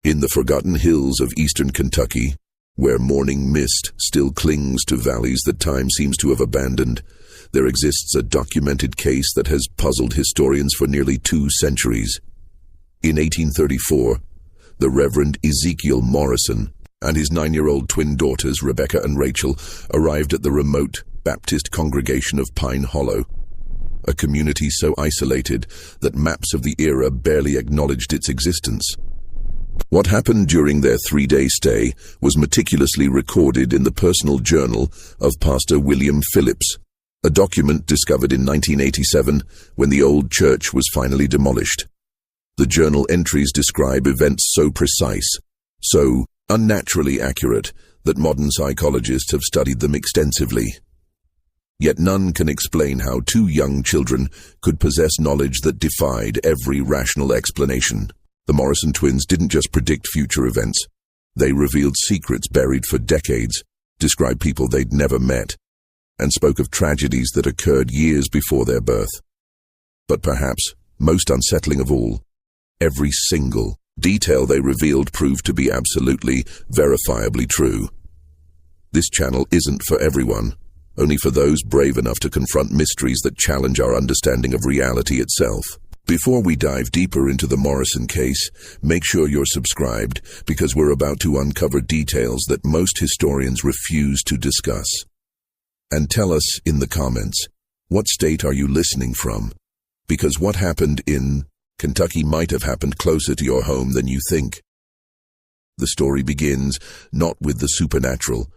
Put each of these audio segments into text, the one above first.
In the forgotten hills of eastern Kentucky, where morning mist still clings to valleys that time seems to have abandoned, there exists a documented case that has puzzled historians for nearly 2 centuries. In 1834, the Reverend Ezekiel Morrison and his 9-year-old twin daughters, Rebecca and Rachel, arrived at the remote Baptist congregation of Pine Hollow, a community so isolated that maps of the era barely acknowledged its existence. What happened during their 3-day stay was meticulously recorded in the personal journal of Pastor William Phillips, a document discovered in 1987 when the old church was finally demolished. The journal entries describe events so precise, so unnaturally accurate, that modern psychologists have studied them extensively. Yet none can explain how 2 young children could possess knowledge that defied every rational explanation. The Morrison twins didn't just predict future events. They revealed secrets buried for decades, described people they'd never met, and spoke of tragedies that occurred years before their birth. But perhaps, most unsettling of all, every single detail they revealed proved to be absolutely, verifiably true. This channel isn't for everyone, only for those brave enough to confront mysteries that challenge our understanding of reality itself. Before we dive deeper into the Morrison case, make sure you're subscribed, because we're about to uncover details that most historians refuse to discuss. And tell us in the comments, what state are you listening from? Because what happened in Kentucky might have happened closer to your home than you think. The story begins not with the supernatural,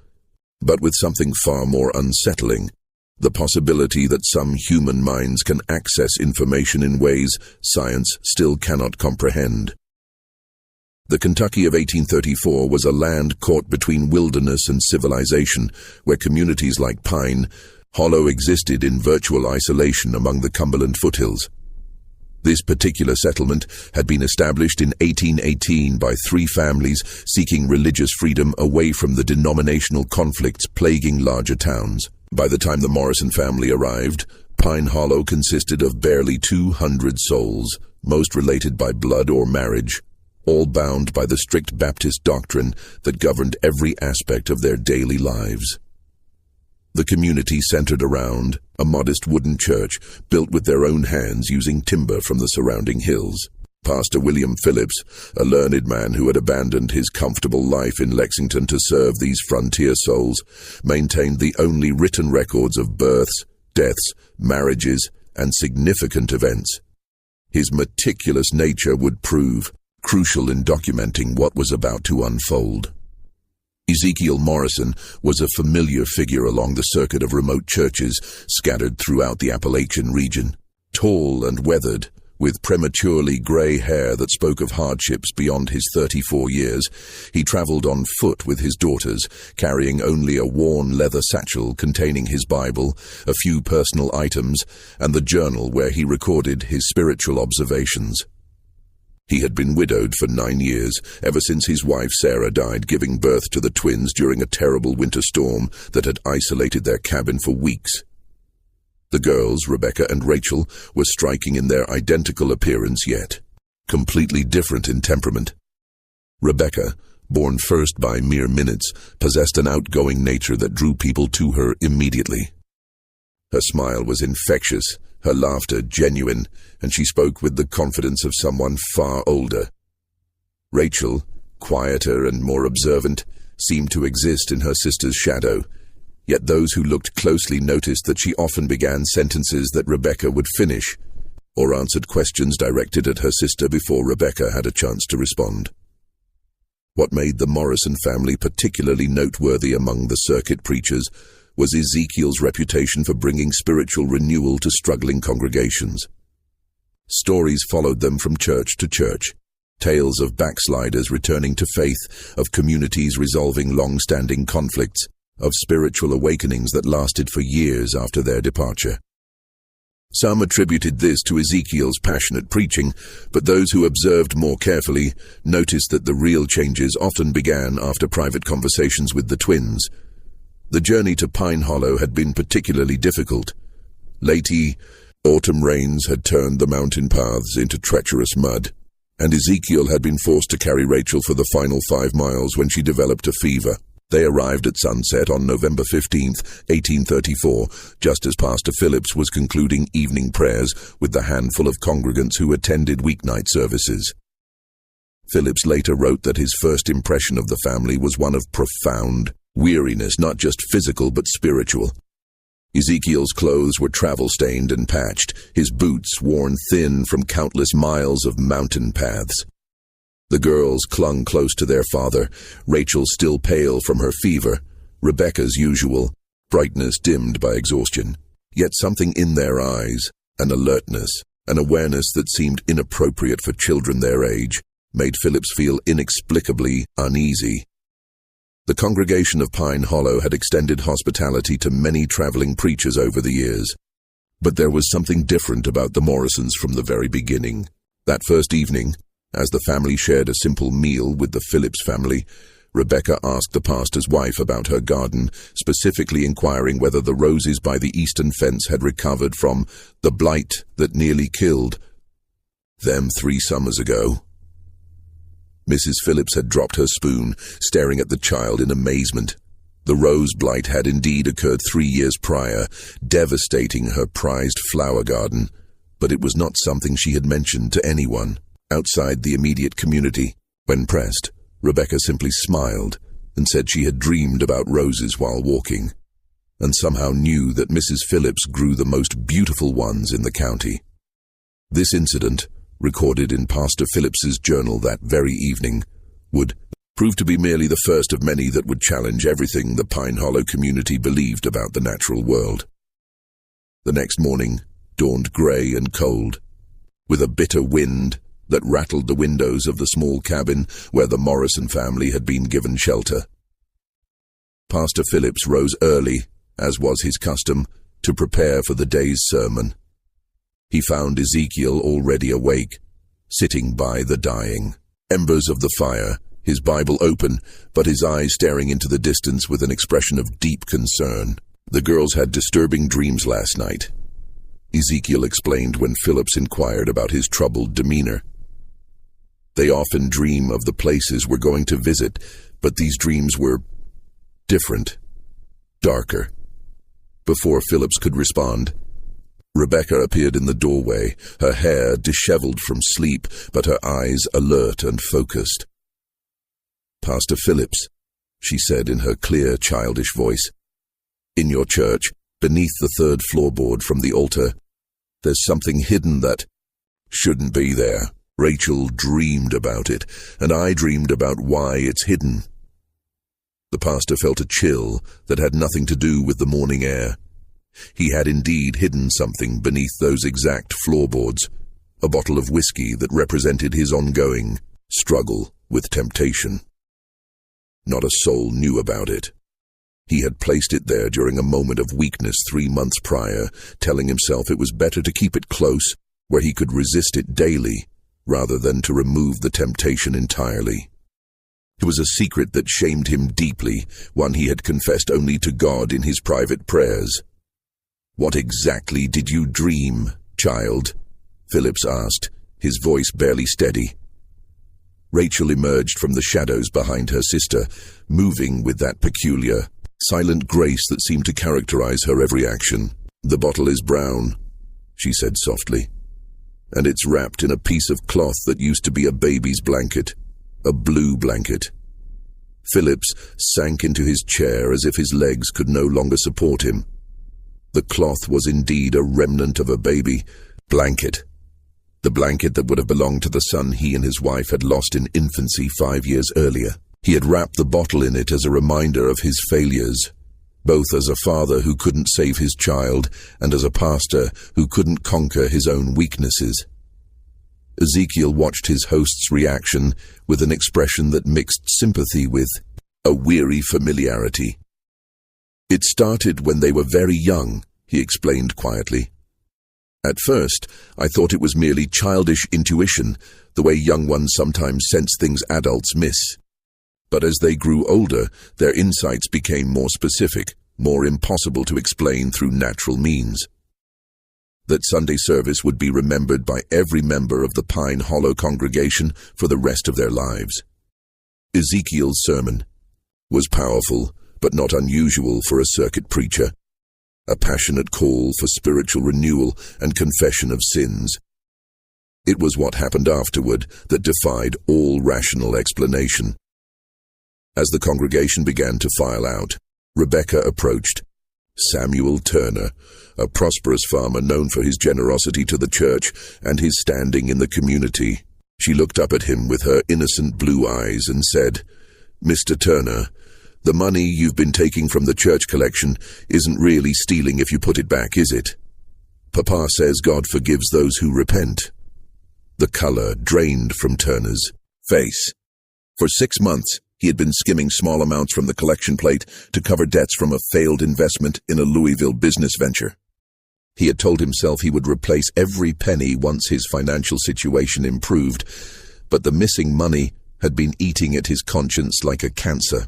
but with something far more unsettling: the possibility that some human minds can access information in ways science still cannot comprehend. The Kentucky of 1834 was a land caught between wilderness and civilization, where communities like Pine Hollow existed in virtual isolation among the Cumberland foothills. This particular settlement had been established in 1818 by 3 families seeking religious freedom away from the denominational conflicts plaguing larger towns. By the time the Morrison family arrived, Pine Hollow consisted of barely 200 souls, most related by blood or marriage, all bound by the strict Baptist doctrine that governed every aspect of their daily lives. The community centered around a modest wooden church built with their own hands using timber from the surrounding hills. Pastor William Phillips, a learned man who had abandoned his comfortable life in Lexington to serve these frontier souls, maintained the only written records of births, deaths, marriages, and significant events. His meticulous nature would prove crucial in documenting what was about to unfold. Ezekiel Morrison was a familiar figure along the circuit of remote churches scattered throughout the Appalachian region. Tall and weathered, with prematurely gray hair that spoke of hardships beyond his 34 years, he traveled on foot with his daughters, carrying only a worn leather satchel containing his Bible, a few personal items, and the journal where he recorded his spiritual observations. He had been widowed for 9 years, ever since his wife Sarah died giving birth to the twins during a terrible winter storm that had isolated their cabin for weeks. The girls, Rebecca and Rachel, were striking in their identical appearance yet completely different in temperament. Rebecca, born first by mere minutes, possessed an outgoing nature that drew people to her immediately. Her smile was infectious, her laughter genuine, and she spoke with the confidence of someone far older. Rachel, quieter and more observant, seemed to exist in her sister's shadow, yet those who looked closely noticed that she often began sentences that Rebecca would finish, or answered questions directed at her sister before Rebecca had a chance to respond. What made the Morrison family particularly noteworthy among the circuit preachers was Ezekiel's reputation for bringing spiritual renewal to struggling congregations. Stories followed them from church to church, tales of backsliders returning to faith, of communities resolving long-standing conflicts, of spiritual awakenings that lasted for years after their departure. Some attributed this to Ezekiel's passionate preaching, but those who observed more carefully noticed that the real changes often began after private conversations with the twins. The journey to Pine Hollow had been particularly difficult. Late autumn rains had turned the mountain paths into treacherous mud, and Ezekiel had been forced to carry Rachel for the final 5 miles when she developed a fever. They arrived at sunset on November 15th, 1834, just as Pastor Phillips was concluding evening prayers with the handful of congregants who attended weeknight services. Phillips later wrote that his first impression of the family was one of profound weariness, not just physical but spiritual. Ezekiel's clothes were travel-stained and patched, his boots worn thin from countless miles of mountain paths. The girls clung close to their father, Rachel still pale from her fever, Rebecca's usual brightness dimmed by exhaustion. Yet something in their eyes, an alertness, an awareness that seemed inappropriate for children their age, made Phillips feel inexplicably uneasy. The congregation of Pine Hollow had extended hospitality to many traveling preachers over the years. But there was something different about the Morrisons from the very beginning. That first evening, as the family shared a simple meal with the Phillips family, Rebecca asked the pastor's wife about her garden, specifically inquiring whether the roses by the eastern fence had recovered from the blight that nearly killed them 3 summers ago. Mrs. Phillips had dropped her spoon, staring at the child in amazement. The rose blight had indeed occurred 3 years prior, devastating her prized flower garden, but it was not something she had mentioned to anyone outside the immediate community. When pressed, Rebecca simply smiled and said she had dreamed about roses while walking, and somehow knew that Mrs. Phillips grew the most beautiful ones in the county. This incident, recorded in Pastor Phillips's journal that very evening, would prove to be merely the first of many that would challenge everything the Pine Hollow community believed about the natural world. The next morning dawned grey and cold, with a bitter wind that rattled the windows of the small cabin where the Morrison family had been given shelter. Pastor Phillips rose early, as was his custom, to prepare for the day's sermon. He found Ezekiel already awake, sitting by the dying embers of the fire, his Bible open, but his eyes staring into the distance with an expression of deep concern. "The girls had disturbing dreams last night," Ezekiel explained when Phillips inquired about his troubled demeanor. "They often dream of the places we're going to visit, but these dreams were different, darker." Before Phillips could respond, Rebecca appeared in the doorway, her hair disheveled from sleep, but her eyes alert and focused. "Pastor Phillips," she said in her clear, childish voice, "in your church, beneath the 3rd floorboard from the altar, there's something hidden that shouldn't be there. Rachel dreamed about it, and I dreamed about why it's hidden." The pastor felt a chill that had nothing to do with the morning air. He had indeed hidden something beneath those exact floorboards, a bottle of whiskey that represented his ongoing struggle with temptation. Not a soul knew about it. He had placed it there during a moment of weakness 3 months prior, telling himself it was better to keep it close, where he could resist it daily, rather than to remove the temptation entirely. It was a secret that shamed him deeply, one he had confessed only to God in his private prayers. "What exactly did you dream, child?" Phillips asked, his voice barely steady. Rachel emerged from the shadows behind her sister, moving with that peculiar, silent grace that seemed to characterize her every action. "The bottle is brown," she said softly, "and it's wrapped in a piece of cloth that used to be a baby's blanket, a blue blanket." Phillips sank into his chair as if his legs could no longer support him. The cloth was indeed a remnant of a baby blanket, the blanket that would have belonged to the son he and his wife had lost in infancy 5 years earlier. He had wrapped the bottle in it as a reminder of his failures, both as a father who couldn't save his child and as a pastor who couldn't conquer his own weaknesses. Ezekiel watched his host's reaction with an expression that mixed sympathy with a weary familiarity. "It started when they were very young," he explained quietly. "At first, I thought it was merely childish intuition, the way young ones sometimes sense things adults miss. But as they grew older, their insights became more specific, more impossible to explain through natural means. that Sunday service would be remembered by every member of the Pine Hollow congregation for the rest of their lives. Ezekiel's sermon was powerful, but not unusual for a circuit preacher, a passionate call for spiritual renewal and confession of sins. It was what happened afterward that defied all rational explanation. As the congregation began to file out, Rebecca approached Samuel Turner, a prosperous farmer known for his generosity to the church and his standing in the community. She looked up at him with her innocent blue eyes and said, "Mr. Turner, the money you've been taking from the church collection isn't really stealing if you put it back, is it? Papa says God forgives those who repent." The color drained from Turner's face. For 6 months, he had been skimming small amounts from the collection plate to cover debts from a failed investment in a Louisville business venture. He had told himself he would replace every penny once his financial situation improved, but the missing money had been eating at his conscience like a cancer.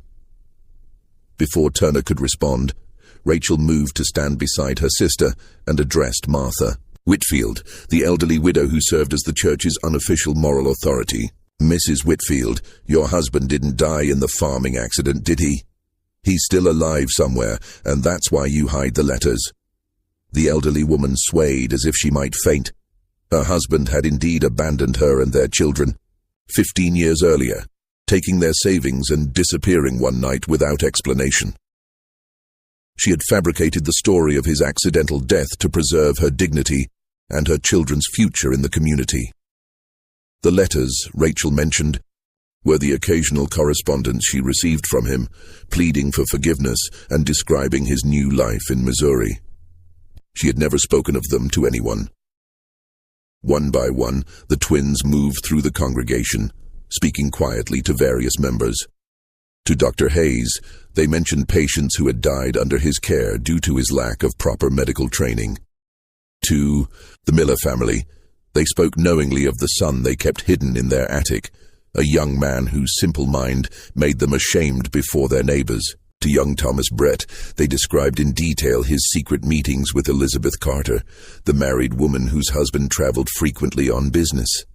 Before Turner could respond, Rachel moved to stand beside her sister and addressed Martha Whitfield, the elderly widow who served as the church's unofficial moral authority. "Mrs. Whitfield, your husband didn't die in the farming accident, did he? He's still alive somewhere, and that's why you hide the letters." The elderly woman swayed as if she might faint. Her husband had indeed abandoned her and their children 15 years earlier, taking their savings and disappearing one night without explanation. She had fabricated the story of his accidental death to preserve her dignity and her children's future in the community. The letters, Rachel mentioned, were the occasional correspondence she received from him, pleading for forgiveness and describing his new life in Missouri. She had never spoken of them to anyone. One by one, the twins moved through the congregation, speaking quietly to various members. To Dr. Hayes, they mentioned patients who had died under his care due to his lack of proper medical training. To the Miller family, they spoke knowingly of the son they kept hidden in their attic, a young man whose simple mind made them ashamed before their neighbors. To young Thomas Brett, they described in detail his secret meetings with Elizabeth Carter, the married woman whose husband traveled frequently on business.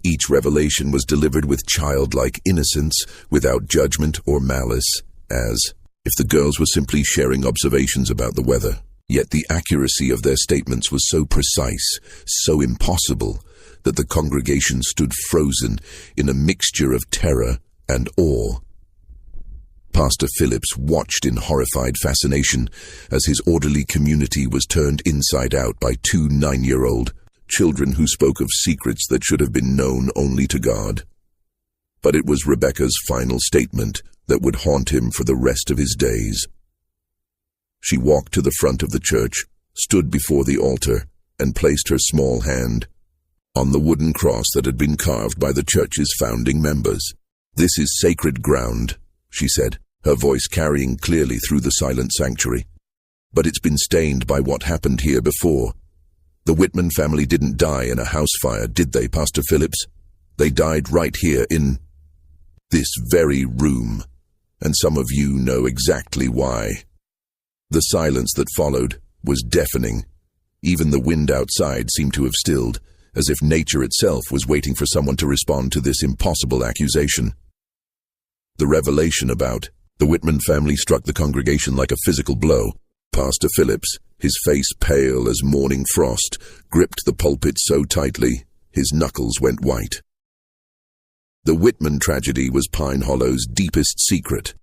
Each revelation was delivered with childlike innocence, without judgment or malice, as if the girls were simply sharing observations about the weather. Yet the accuracy of their statements was so precise, so impossible, that the congregation stood frozen in a mixture of terror and awe. Pastor Phillips watched in horrified fascination as his orderly community was turned inside out by 2 9-year-old children who spoke of secrets that should have been known only to God. But it was Rebecca's final statement that would haunt him for the rest of his days. She walked to the front of the church, stood before the altar, and placed her small hand on the wooden cross that had been carved by the church's founding members. "This is sacred ground," she said, her voice carrying clearly through the silent sanctuary. "But it's been stained by what happened here before. The Whitman family didn't die in a house fire, did they, Pastor Phillips? They died right here in this very room, and some of you know exactly why." The silence that followed was deafening. Even the wind outside seemed to have stilled, as if nature itself was waiting for someone to respond to this impossible accusation. The revelation about the Whitman family struck the congregation like a physical blow. Pastor Phillips, his face pale as morning frost, gripped the pulpit so tightly his knuckles went white. The Whitman tragedy was Pine Hollow's deepest secret,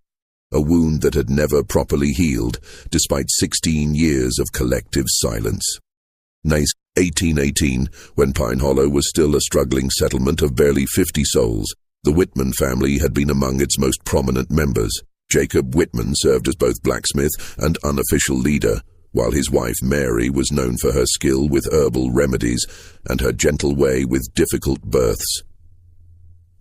a wound that had never properly healed, despite 16 years of collective silence. In 1818, when Pine Hollow was still a struggling settlement of barely 50 souls, the Whitman family had been among its most prominent members. Jacob Whitman served as both blacksmith and unofficial leader, while his wife Mary was known for her skill with herbal remedies and her gentle way with difficult births.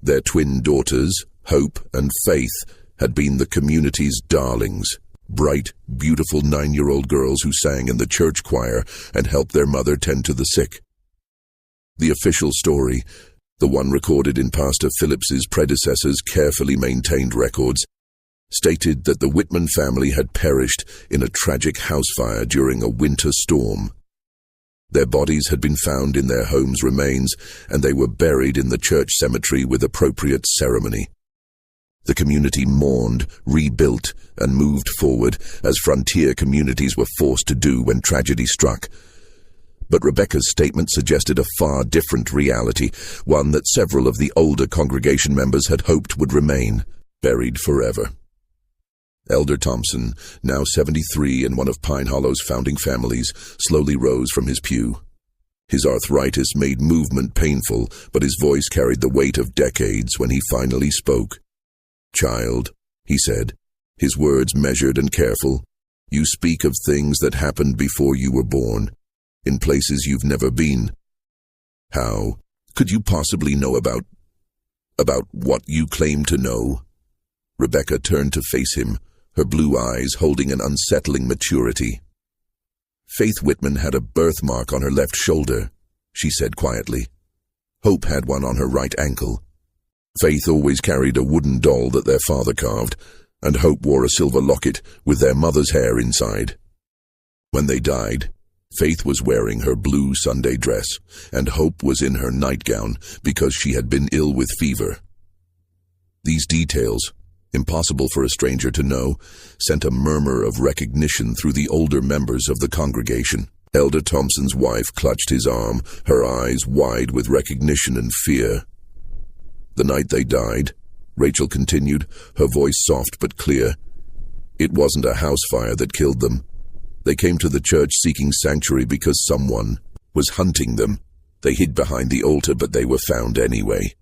Their twin daughters, Hope and Faith, had been the community's darlings, bright, beautiful 9-year-old girls who sang in the church choir and helped their mother tend to the sick. The official story, the one recorded in Pastor Phillips's predecessor's carefully maintained records, stated that the Whitman family had perished in a tragic house fire during a winter storm. Their bodies had been found in their home's remains, and they were buried in the church cemetery with appropriate ceremony. The community mourned, rebuilt, and moved forward, as frontier communities were forced to do when tragedy struck. But Rebecca's statement suggested a far different reality, one that several of the older congregation members had hoped would remain, buried forever. Elder Thompson, now 73 and one of Pine Hollow's founding families, slowly rose from his pew. His arthritis made movement painful, but his voice carried the weight of decades when he finally spoke. "Child," he said, his words measured and careful, "you speak of things that happened before you were born, in places you've never been. How could you possibly know about what you claim to know?" Rebecca turned to face him, her blue eyes holding an unsettling maturity. "Faith Whitman had a birthmark on her left shoulder," she said quietly. "Hope had one on her right ankle. Faith always carried a wooden doll that their father carved, and Hope wore a silver locket with their mother's hair inside. When they died, Faith was wearing her blue Sunday dress, and Hope was in her nightgown because she had been ill with fever." These details, impossible for a stranger to know, sent a murmur of recognition through the older members of the congregation. Elder Thompson's wife clutched his arm, her eyes wide with recognition and fear. "The night they died," Rachel continued, her voice soft but clear, "it wasn't a house fire that killed them. They came to the church seeking sanctuary because someone was hunting them. They hid behind the altar, but they were found anyway."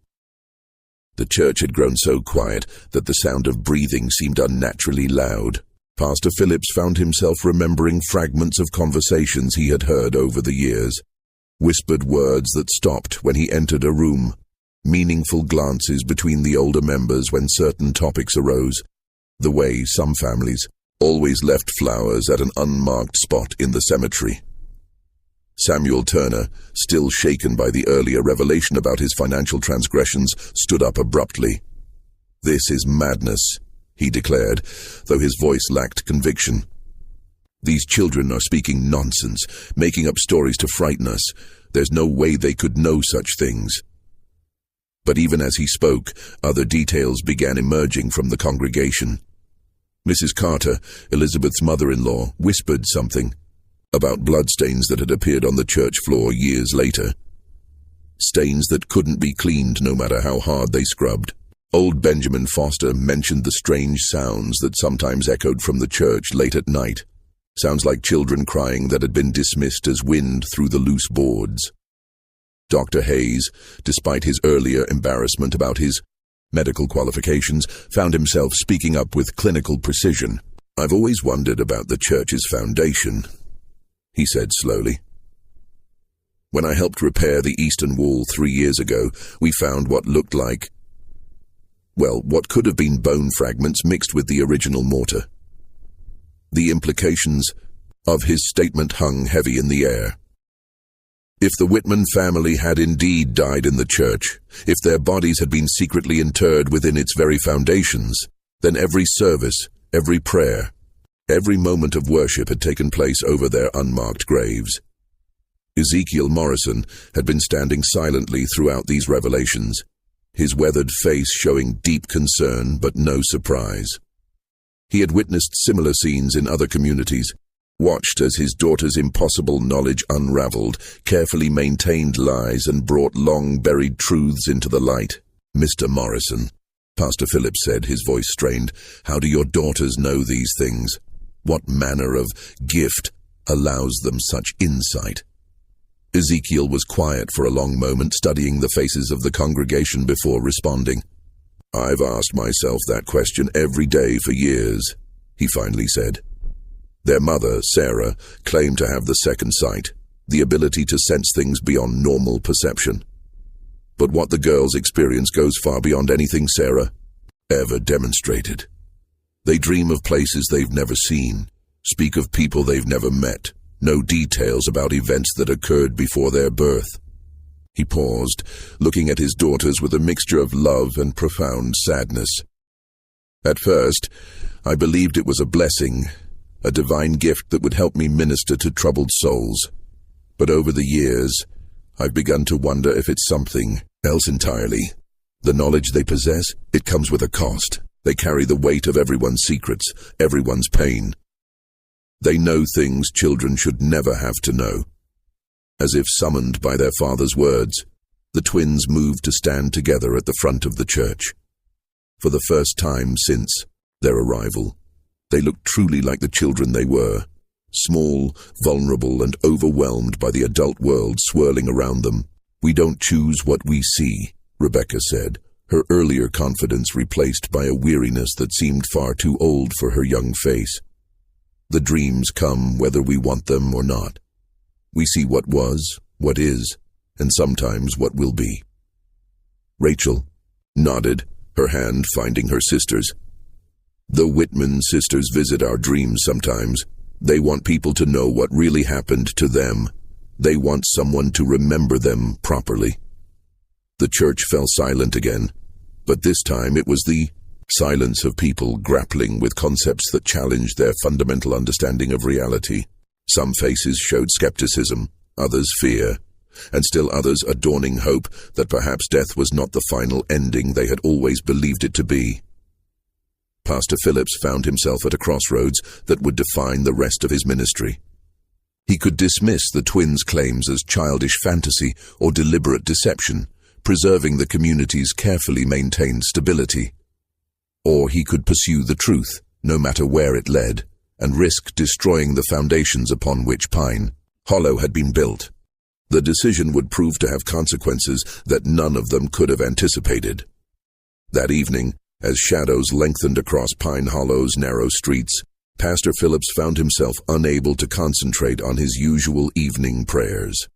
The church had grown so quiet that the sound of breathing seemed unnaturally loud. Pastor Phillips found himself remembering fragments of conversations he had heard over the years, whispered words that stopped when he entered a room, meaningful glances between the older members when certain topics arose, the way some families always left flowers at an unmarked spot in the cemetery. Samuel Turner, still shaken by the earlier revelation about his financial transgressions, stood up abruptly. "This is madness," he declared, though his voice lacked conviction. "These children are speaking nonsense, making up stories to frighten us. There's no way they could know such things." But even as he spoke, other details began emerging from the congregation. Mrs. Carter, Elizabeth's mother-in-law, whispered something about bloodstains that had appeared on the church floor years later. Stains that couldn't be cleaned no matter how hard they scrubbed. Old Benjamin Foster mentioned the strange sounds that sometimes echoed from the church late at night. Sounds like children crying that had been dismissed as wind through the loose boards. Dr. Hayes, despite his earlier embarrassment about his medical qualifications, found himself speaking up with clinical precision. "I've always wondered about the church's foundation," he said slowly. "When I helped repair the eastern wall 3 years ago, we found what looked like, what could have been bone fragments mixed with the original mortar. The implications of his statement hung heavy in the air. If the Whitman family had indeed died in the church, if their bodies had been secretly interred within its very foundations, then every service, every prayer, every moment of worship had taken place over their unmarked graves. Ezekiel Morrison had been standing silently throughout these revelations, his weathered face showing deep concern but no surprise. He had witnessed similar scenes in other communities, watched as his daughter's impossible knowledge unraveled, carefully maintained lies, and brought long-buried truths into the light. "Mr. Morrison," Pastor Phillips said, his voice strained, "how do your daughters know these things? What manner of gift allows them such insight?" Ezekiel was quiet for a long moment, studying the faces of the congregation before responding. "I've asked myself that question every day for years," he finally said. Their mother, Sarah, claimed to have the second sight, the ability to sense things beyond normal perception. But what the girls experience goes far beyond anything Sarah ever demonstrated. They dream of places they've never seen, speak of people they've never met, know details about events that occurred before their birth. He paused, looking at his daughters with a mixture of love and profound sadness. "At first, I believed it was a blessing, a divine gift that would help me minister to troubled souls. But over the years, I've begun to wonder if it's something else entirely. The knowledge they possess, it comes with a cost. They carry the weight of everyone's secrets, everyone's pain. They know things children should never have to know. As if summoned by their father's words, the twins moved to stand together at the front of the church. For the first time since their arrival, they looked truly like the children they were. Small, vulnerable, and overwhelmed by the adult world swirling around them. "We don't choose what we see," Rebecca said, her earlier confidence replaced by a weariness that seemed far too old for her young face. "The dreams come whether we want them or not. We see what was, what is, and sometimes what will be." Rachel nodded, her hand finding her sister's. "The Whitman sisters visit our dreams sometimes. They want people to know what really happened to them. They want someone to remember them properly." The church fell silent again, but this time it was the silence of people grappling with concepts that challenged their fundamental understanding of reality. Some faces showed skepticism, others fear, and still others a dawning hope that perhaps death was not the final ending they had always believed it to be. Pastor Phillips found himself at a crossroads that would define the rest of his ministry. He could dismiss the twins' claims as childish fantasy or deliberate deception, preserving the community's carefully maintained stability. Or he could pursue the truth, no matter where it led, and risk destroying the foundations upon which Pine Hollow had been built. The decision would prove to have consequences that none of them could have anticipated. That evening, as shadows lengthened across Pine Hollow's narrow streets, Pastor Phillips found himself unable to concentrate on his usual evening prayers.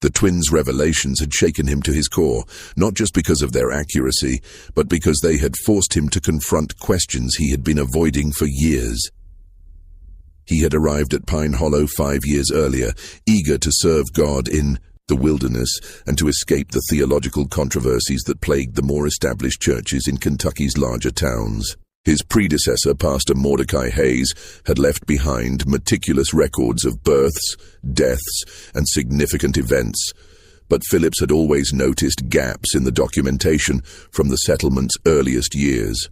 The twins' revelations had shaken him to his core, not just because of their accuracy, but because they had forced him to confront questions he had been avoiding for years. He had arrived at Pine Hollow 5 years earlier, eager to serve God in the wilderness and to escape the theological controversies that plagued the more established churches in Kentucky's larger towns. His predecessor, Pastor Mordecai Hayes, had left behind meticulous records of births, deaths, and significant events, but Phillips had always noticed gaps in the documentation from the settlement's earliest years.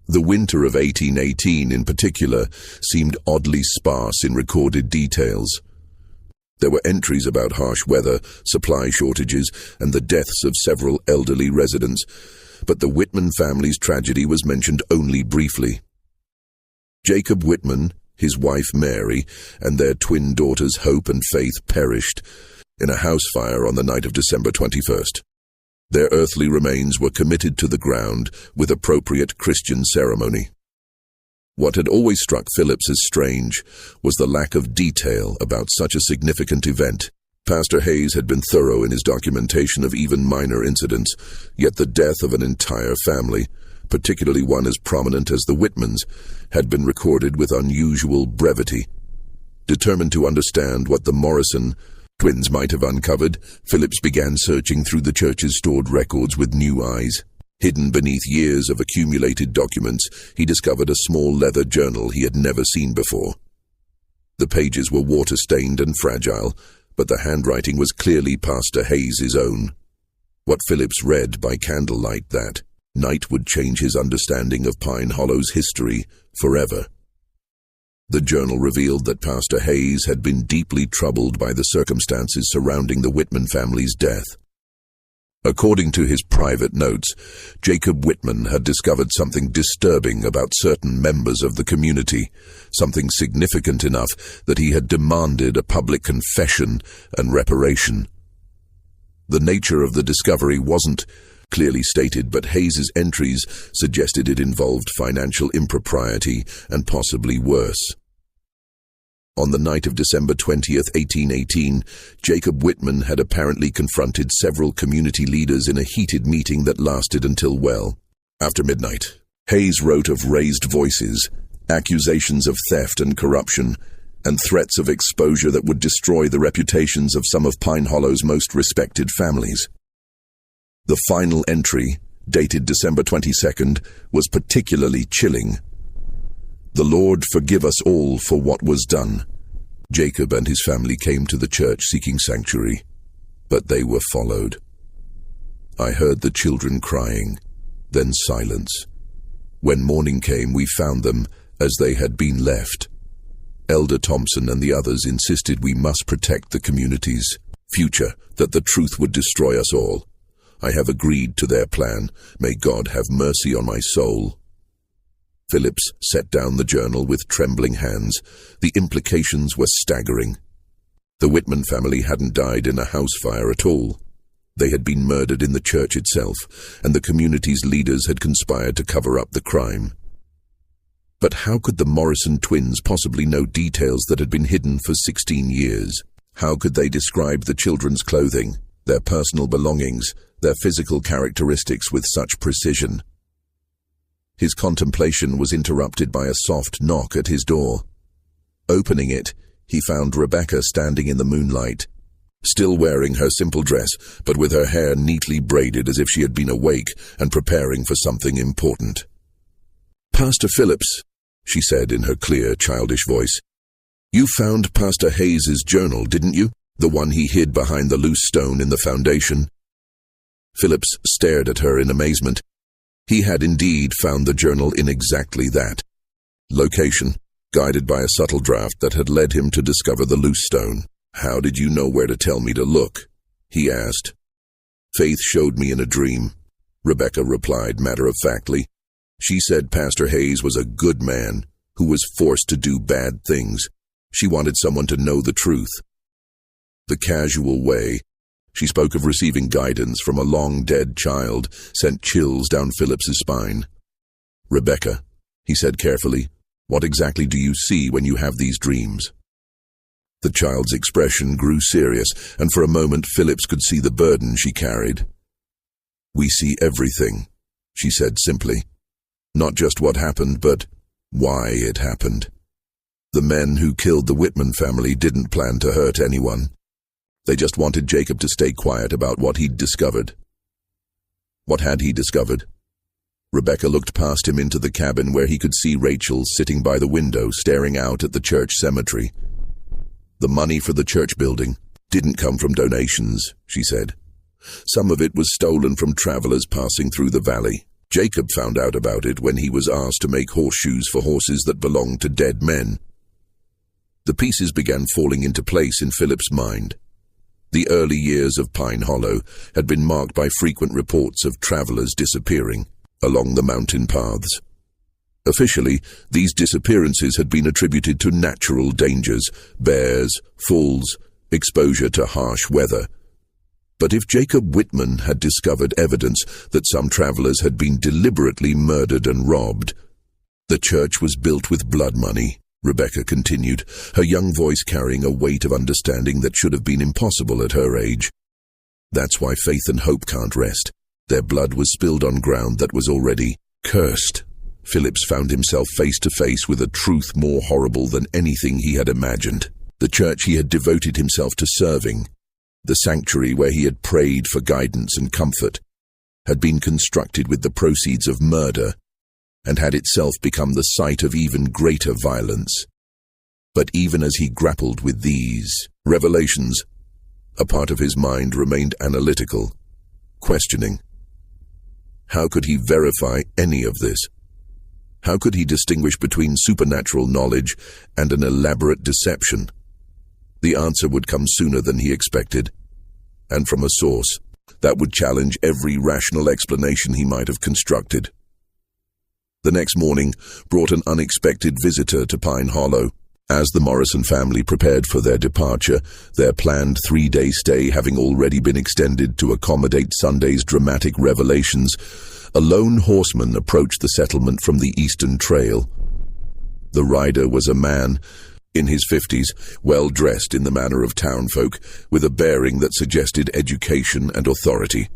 The winter of 1818 in particular seemed oddly sparse in recorded details. There were entries about harsh weather, supply shortages, and the deaths of several elderly residents, but the Whitman family's tragedy was mentioned only briefly. Jacob Whitman, his wife Mary, and their twin daughters Hope and Faith perished in a house fire on the night of December 21st. Their earthly remains were committed to the ground with appropriate Christian ceremony. What had always struck Phillips as strange was the lack of detail about such a significant event. Pastor Hayes had been thorough in his documentation of even minor incidents, yet the death of an entire family, particularly one as prominent as the Whitmans, had been recorded with unusual brevity. Determined to understand what the Morrison twins might have uncovered, Phillips began searching through the church's stored records with new eyes. Hidden beneath years of accumulated documents, he discovered a small leather journal he had never seen before. The pages were water-stained and fragile, but the handwriting was clearly Pastor Hayes' own. What Phillips read by candlelight that night would change his understanding of Pine Hollow's history forever. The journal revealed that Pastor Hayes had been deeply troubled by the circumstances surrounding the Whitman family's death. According to his private notes, Jacob Whitman had discovered something disturbing about certain members of the community, something significant enough that he had demanded a public confession and reparation. The nature of the discovery wasn't clearly stated, but Hayes's entries suggested it involved financial impropriety and possibly worse. On the night of December 20th, 1818, Jacob Whitman had apparently confronted several community leaders in a heated meeting that lasted until well after midnight. Hayes wrote of raised voices, accusations of theft and corruption, and threats of exposure that would destroy the reputations of some of Pine Hollow's most respected families. The final entry, dated December 22nd, was particularly chilling. "The Lord forgive us all for what was done. Jacob and his family came to the church seeking sanctuary, but they were followed. I heard the children crying, then silence. When morning came, we found them as they had been left. Elder Thompson and the others insisted we must protect the community's future, that the truth would destroy us all. I have agreed to their plan. May God have mercy on my soul. Phillips set down the journal with trembling hands. The implications were staggering. The Whitman family hadn't died in a house fire at all. They had been murdered in the church itself, and the community's leaders had conspired to cover up the crime. But how could the Morrison twins possibly know details that had been hidden for 16 years? How could they describe the children's clothing, their personal belongings, their physical characteristics with such precision? His contemplation was interrupted by a soft knock at his door. Opening it, he found Rebecca standing in the moonlight, still wearing her simple dress, but with her hair neatly braided as if she had been awake and preparing for something important. "Pastor Phillips," she said in her clear, childish voice, "you found Pastor Hayes's journal, didn't you? The one he hid behind the loose stone in the foundation?" Phillips stared at her in amazement. He had indeed found the journal in exactly that location, guided by a subtle draft that had led him to discover the loose stone. "How did you know where to tell me to look?" he asked. "Faith showed me in a dream," Rebecca replied matter-of-factly. "She said Pastor Hayes was a good man who was forced to do bad things. She wanted someone to know the truth." The casual way she spoke of receiving guidance from a long-dead child sent chills down Phillips's spine. "Rebecca," he said carefully, "what exactly do you see when you have these dreams?" The child's expression grew serious, and for a moment Phillips could see the burden she carried. "We see everything," she said simply. "Not just what happened, but why it happened. The men who killed the Whitman family didn't plan to hurt anyone. They just wanted Jacob to stay quiet about what he'd discovered." "What had he discovered?" Rebecca looked past him into the cabin where he could see Rachel sitting by the window staring out at the church cemetery. "The money for the church building didn't come from donations," she said. "Some of it was stolen from travelers passing through the valley. Jacob found out about it when he was asked to make horseshoes for horses that belonged to dead men." The pieces began falling into place in Philip's mind. The early years of Pine Hollow had been marked by frequent reports of travelers disappearing along the mountain paths. Officially, these disappearances had been attributed to natural dangers, bears, falls, exposure to harsh weather. But if Jacob Whitman had discovered evidence that some travelers had been deliberately murdered and robbed, the church was built with blood money, Rebecca continued, her young voice carrying a weight of understanding that should have been impossible at her age. "That's why faith and hope can't rest. Their blood was spilled on ground that was already cursed." Phillips found himself face to face with a truth more horrible than anything he had imagined. The church he had devoted himself to serving, the sanctuary where he had prayed for guidance and comfort, had been constructed with the proceeds of murder and had itself become the site of even greater violence. But even as he grappled with these revelations, a part of his mind remained analytical, questioning. How could he verify any of this? How could he distinguish between supernatural knowledge and an elaborate deception? The answer would come sooner than he expected, and from a source that would challenge every rational explanation he might have constructed. The next morning brought an unexpected visitor to Pine Hollow. As the Morrison family prepared for their departure, their planned 3-day stay having already been extended to accommodate Sunday's dramatic revelations, a lone horseman approached the settlement from the Eastern Trail. The rider was a man in his 50s, well-dressed in the manner of townfolk, with a bearing that suggested education and authority.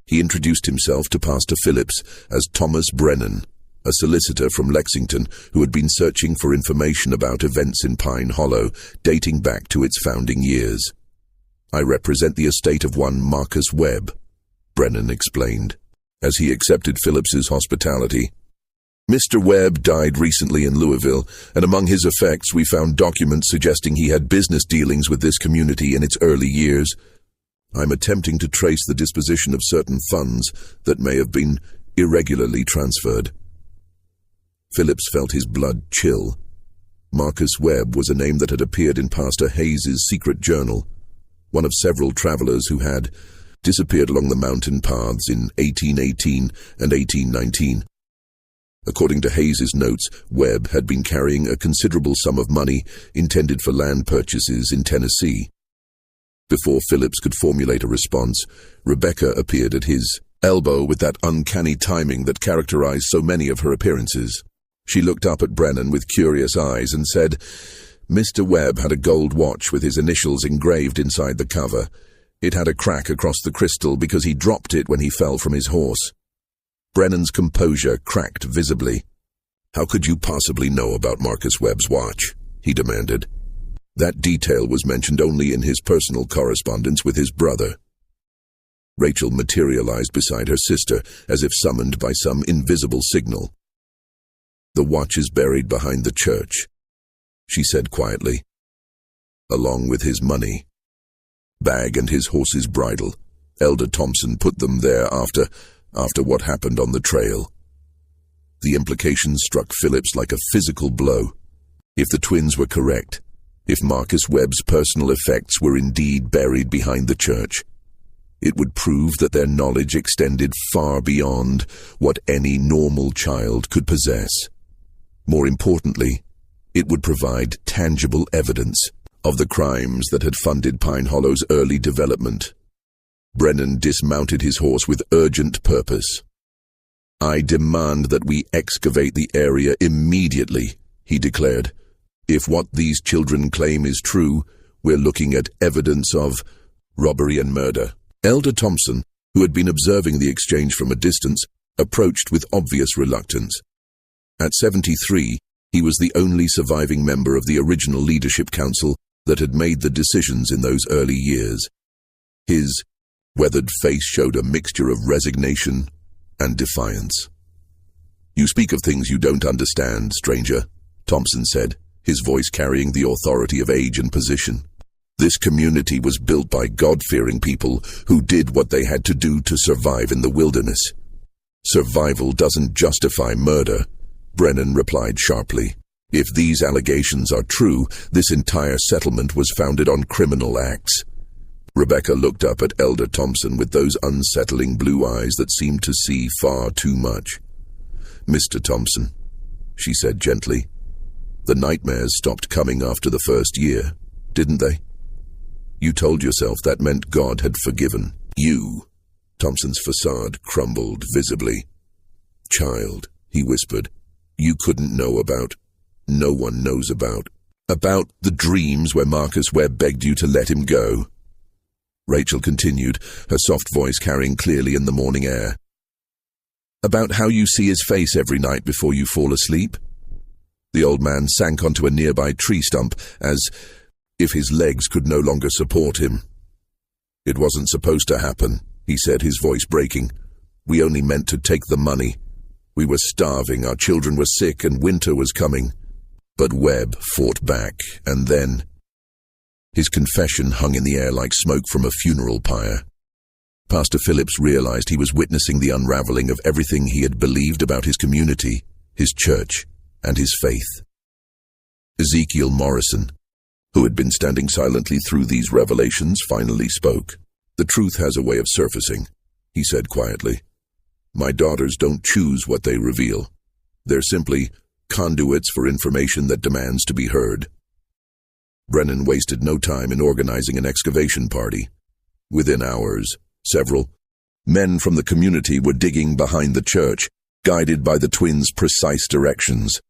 He introduced himself to Pastor Phillips as Thomas Brennan, a solicitor from Lexington who had been searching for information about events in Pine Hollow dating back to its founding years. "I represent the estate of one Marcus Webb," Brennan explained, as he accepted Phillips's hospitality. Mr. Webb died recently in Louisville, and among his effects we found documents suggesting he had business dealings with this community in its early years. I'm attempting to trace the disposition of certain funds that may have been irregularly transferred. Phillips felt his blood chill. Marcus Webb was a name that had appeared in Pastor Hayes's secret journal, one of several travelers who had disappeared along the mountain paths in 1818 and 1819. According to Hayes's notes, Webb had been carrying a considerable sum of money intended for land purchases in Tennessee. Before Phillips could formulate a response, Rebecca appeared at his elbow with that uncanny timing that characterized so many of her appearances. She looked up at Brennan with curious eyes and said, "Mr. Webb had a gold watch with his initials engraved inside the cover. It had a crack across the crystal because he dropped it when he fell from his horse." Brennan's composure cracked visibly. "How could you possibly know about Marcus Webb's watch?" he demanded. That detail was mentioned only in his personal correspondence with his brother. Rachel materialized beside her sister, as if summoned by some invisible signal. "The watch is buried behind the church," she said quietly, "along with his money. Bag and his horse's bridle. Elder Thompson put them there after what happened on the trail." The implication struck Phillips like a physical blow. If the twins were correct, if Marcus Webb's personal effects were indeed buried behind the church, it would prove that their knowledge extended far beyond what any normal child could possess. More importantly, it would provide tangible evidence of the crimes that had funded Pine Hollow's early development. Brennan dismounted his horse with urgent purpose. "I demand that we excavate the area immediately," he declared. "If what these children claim is true, we're looking at evidence of robbery and murder." Elder Thompson, who had been observing the exchange from a distance, approached with obvious reluctance. At 73, he was the only surviving member of the original leadership council that had made the decisions in those early years. His weathered face showed a mixture of resignation and defiance. "You speak of things you don't understand, stranger," Thompson said, his voice carrying the authority of age and position. "This community was built by God-fearing people who did what they had to do to survive in the wilderness. Survival doesn't justify murder," Brennan replied sharply. "If these allegations are true, this entire settlement was founded on criminal acts." Rebecca looked up at Elder Thompson with those unsettling blue eyes that seemed to see far too much. "Mr. Thompson," she said gently, "the nightmares stopped coming after the first year, didn't they? You told yourself that meant God had forgiven you." Thompson's facade crumbled visibly. "Child," he whispered, "you couldn't know about, no one knows about the dreams where Marcus Webb begged you to let him go." Rachel continued, her soft voice carrying clearly in the morning air. "About how you see his face every night before you fall asleep?" The old man sank onto a nearby tree stump, as if his legs could no longer support him. "It wasn't supposed to happen," he said, his voice breaking. "We only meant to take the money. We were starving, our children were sick, and winter was coming. But Webb fought back, and then—" His confession hung in the air like smoke from a funeral pyre. Pastor Phillips realized he was witnessing the unraveling of everything he had believed about his community, his church, and his faith. Ezekiel Morrison, who had been standing silently through these revelations, finally spoke. "The truth has a way of surfacing," he said quietly. "My daughters don't choose what they reveal. They're simply conduits for information that demands to be heard." Brennan wasted no time in organizing an excavation party. Within hours, several men from the community were digging behind the church, guided by the twins' precise directions.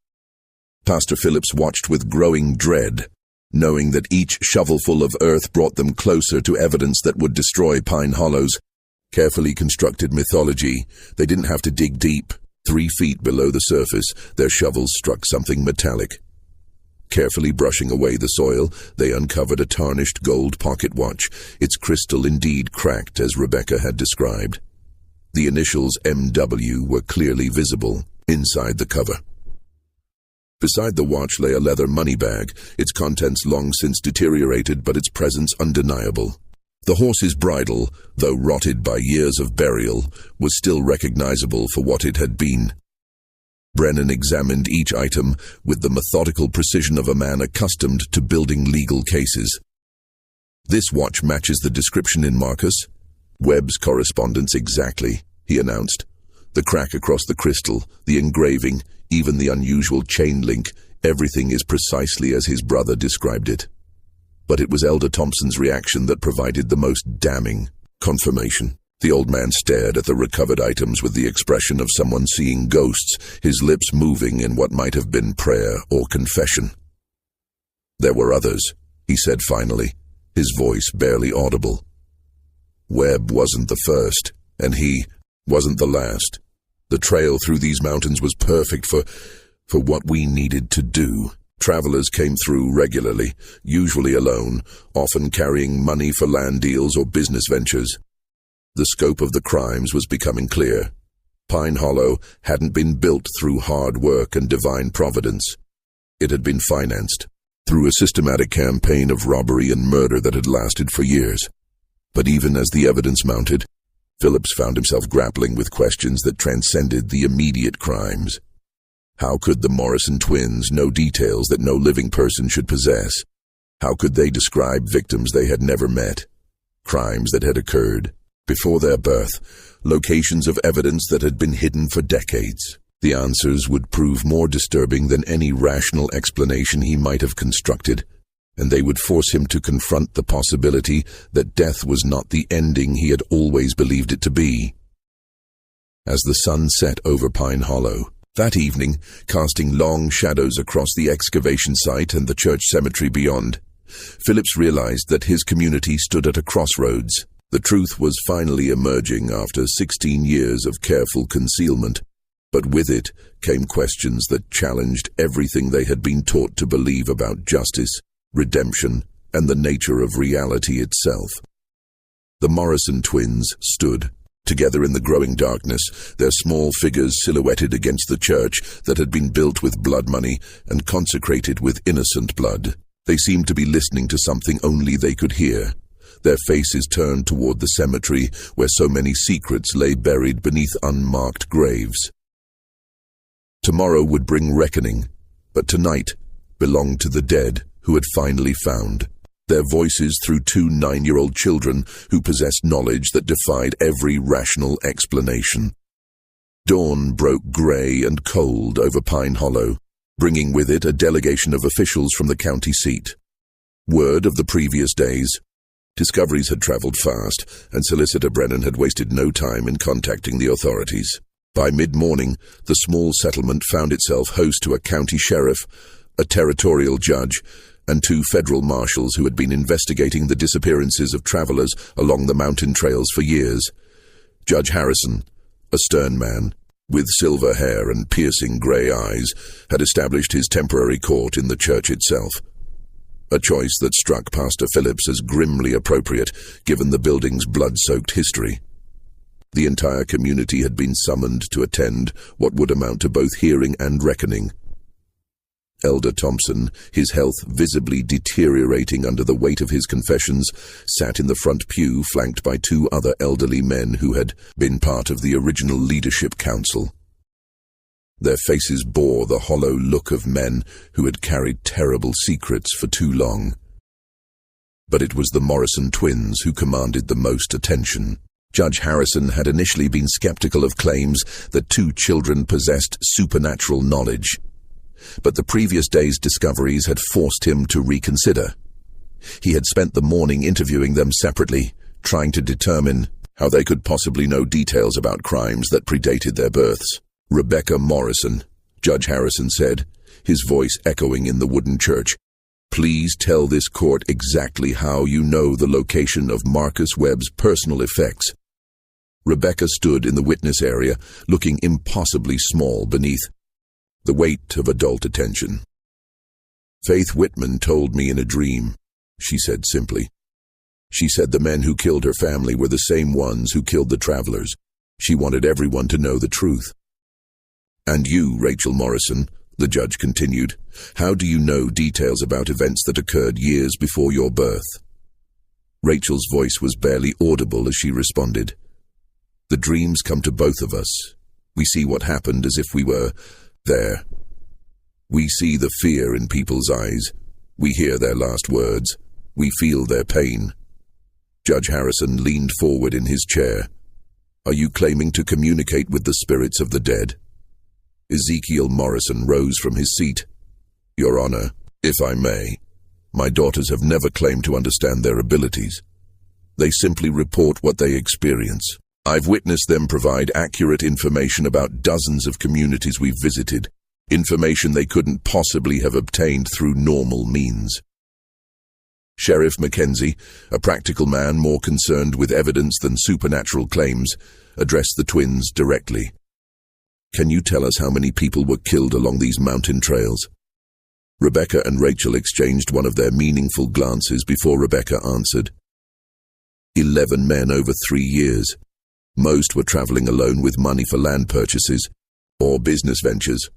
Pastor Phillips watched with growing dread, knowing that each shovelful of earth brought them closer to evidence that would destroy Pine Hollow's carefully constructed mythology. They didn't have to dig deep. 3 feet below the surface, their shovels struck something metallic. Carefully brushing away the soil, they uncovered a tarnished gold pocket watch, its crystal indeed cracked as Rebecca had described. The initials MW were clearly visible, inside the cover. Beside the watch lay a leather money bag, its contents long since deteriorated but its presence undeniable. The horse's bridle, though rotted by years of burial, was still recognizable for what it had been. Brennan examined each item with the methodical precision of a man accustomed to building legal cases. "This watch matches the description in Marcus Webb's correspondence exactly," he announced. "The crack across the crystal, the engraving, even the unusual chain link, everything is precisely as his brother described it." But it was Elder Thompson's reaction that provided the most damning confirmation. The old man stared at the recovered items with the expression of someone seeing ghosts, his lips moving in what might have been prayer or confession. "There were others," he said finally, his voice barely audible. "Webb wasn't the first, and he wasn't the last. The trail through these mountains was perfect for what we needed to do. Travelers came through regularly, usually alone, often carrying money for land deals or business ventures. The scope of the crimes was becoming clear. Pine Hollow hadn't been built through hard work and divine providence. It had been financed through a systematic campaign of robbery and murder that had lasted for years. But even as the evidence mounted, Phillips found himself grappling with questions that transcended the immediate crimes. How could the Morrison twins know details that no living person should possess? How could they describe victims they had never met? Crimes that had occurred before their birth, locations of evidence that had been hidden for decades. The answers would prove more disturbing than any rational explanation he might have constructed, and they would force him to confront the possibility that death was not the ending he had always believed it to be. As the sun set over Pine Hollow, that evening, casting long shadows across the excavation site and the church cemetery beyond, Phillips realized that his community stood at a crossroads. The truth was finally emerging after 16 years of careful concealment, but with it came questions that challenged everything they had been taught to believe about justice, redemption, and the nature of reality itself. The Morrison twins stood together in the growing darkness, their small figures silhouetted against the church that had been built with blood money and consecrated with innocent blood. They seemed to be listening to something only they could hear, their faces turned toward the cemetery where so many secrets lay buried beneath unmarked graves. Tomorrow would bring reckoning, but tonight belonged to the dead who had finally found their voices through two 9-year-old children who possessed knowledge that defied every rational explanation. Dawn broke gray and cold over Pine Hollow, bringing with it a delegation of officials from the county seat. Word of the previous days. Discoveries had traveled fast, and Solicitor Brennan had wasted no time in contacting the authorities. By mid-morning, the small settlement found itself host to a county sheriff, a territorial judge, and 2 federal marshals who had been investigating the disappearances of travelers along the mountain trails for years. Judge Harrison, a stern man, with silver hair and piercing gray eyes, had established his temporary court in the church itself. A choice that struck Pastor Phillips as grimly appropriate, given the building's blood-soaked history. The entire community had been summoned to attend what would amount to both hearing and reckoning. Elder Thompson, his health visibly deteriorating under the weight of his confessions, sat in the front pew flanked by 2 other elderly men who had been part of the original leadership council. Their faces bore the hollow look of men who had carried terrible secrets for too long. But it was the Morrison twins who commanded the most attention. Judge Harrison had initially been skeptical of claims that 2 children possessed supernatural knowledge, but the previous day's discoveries had forced him to reconsider. He had spent the morning interviewing them separately, trying to determine how they could possibly know details about crimes that predated their births. "Rebecca Morrison," Judge Harrison said, his voice echoing in the wooden church. "Please tell this court exactly how you know the location of Marcus Webb's personal effects." Rebecca stood in the witness area, looking impossibly small beneath the weight of adult attention. "Faith Whitman told me in a dream," she said simply. "She said the men who killed her family were the same ones who killed the travelers. She wanted everyone to know the truth." "And you, Rachel Morrison," the judge continued, "how do you know details about events that occurred years before your birth?" Rachel's voice was barely audible as she responded, "The dreams come to both of us. We see what happened as if we were there. We see the fear in people's eyes. We hear their last words. We feel their pain." Judge Harrison leaned forward in his chair. "Are you claiming to communicate with the spirits of the dead?" Ezekiel Morrison rose from his seat. "Your Honor, if I may, my daughters have never claimed to understand their abilities. They simply report what they experience. I've witnessed them provide accurate information about dozens of communities we've visited, information they couldn't possibly have obtained through normal means." Sheriff Mackenzie, a practical man more concerned with evidence than supernatural claims, addressed the twins directly. "Can you tell us how many people were killed along these mountain trails?" Rebecca and Rachel exchanged one of their meaningful glances before Rebecca answered. 11 men over 3 years. Most were traveling alone with money for land purchases or business ventures.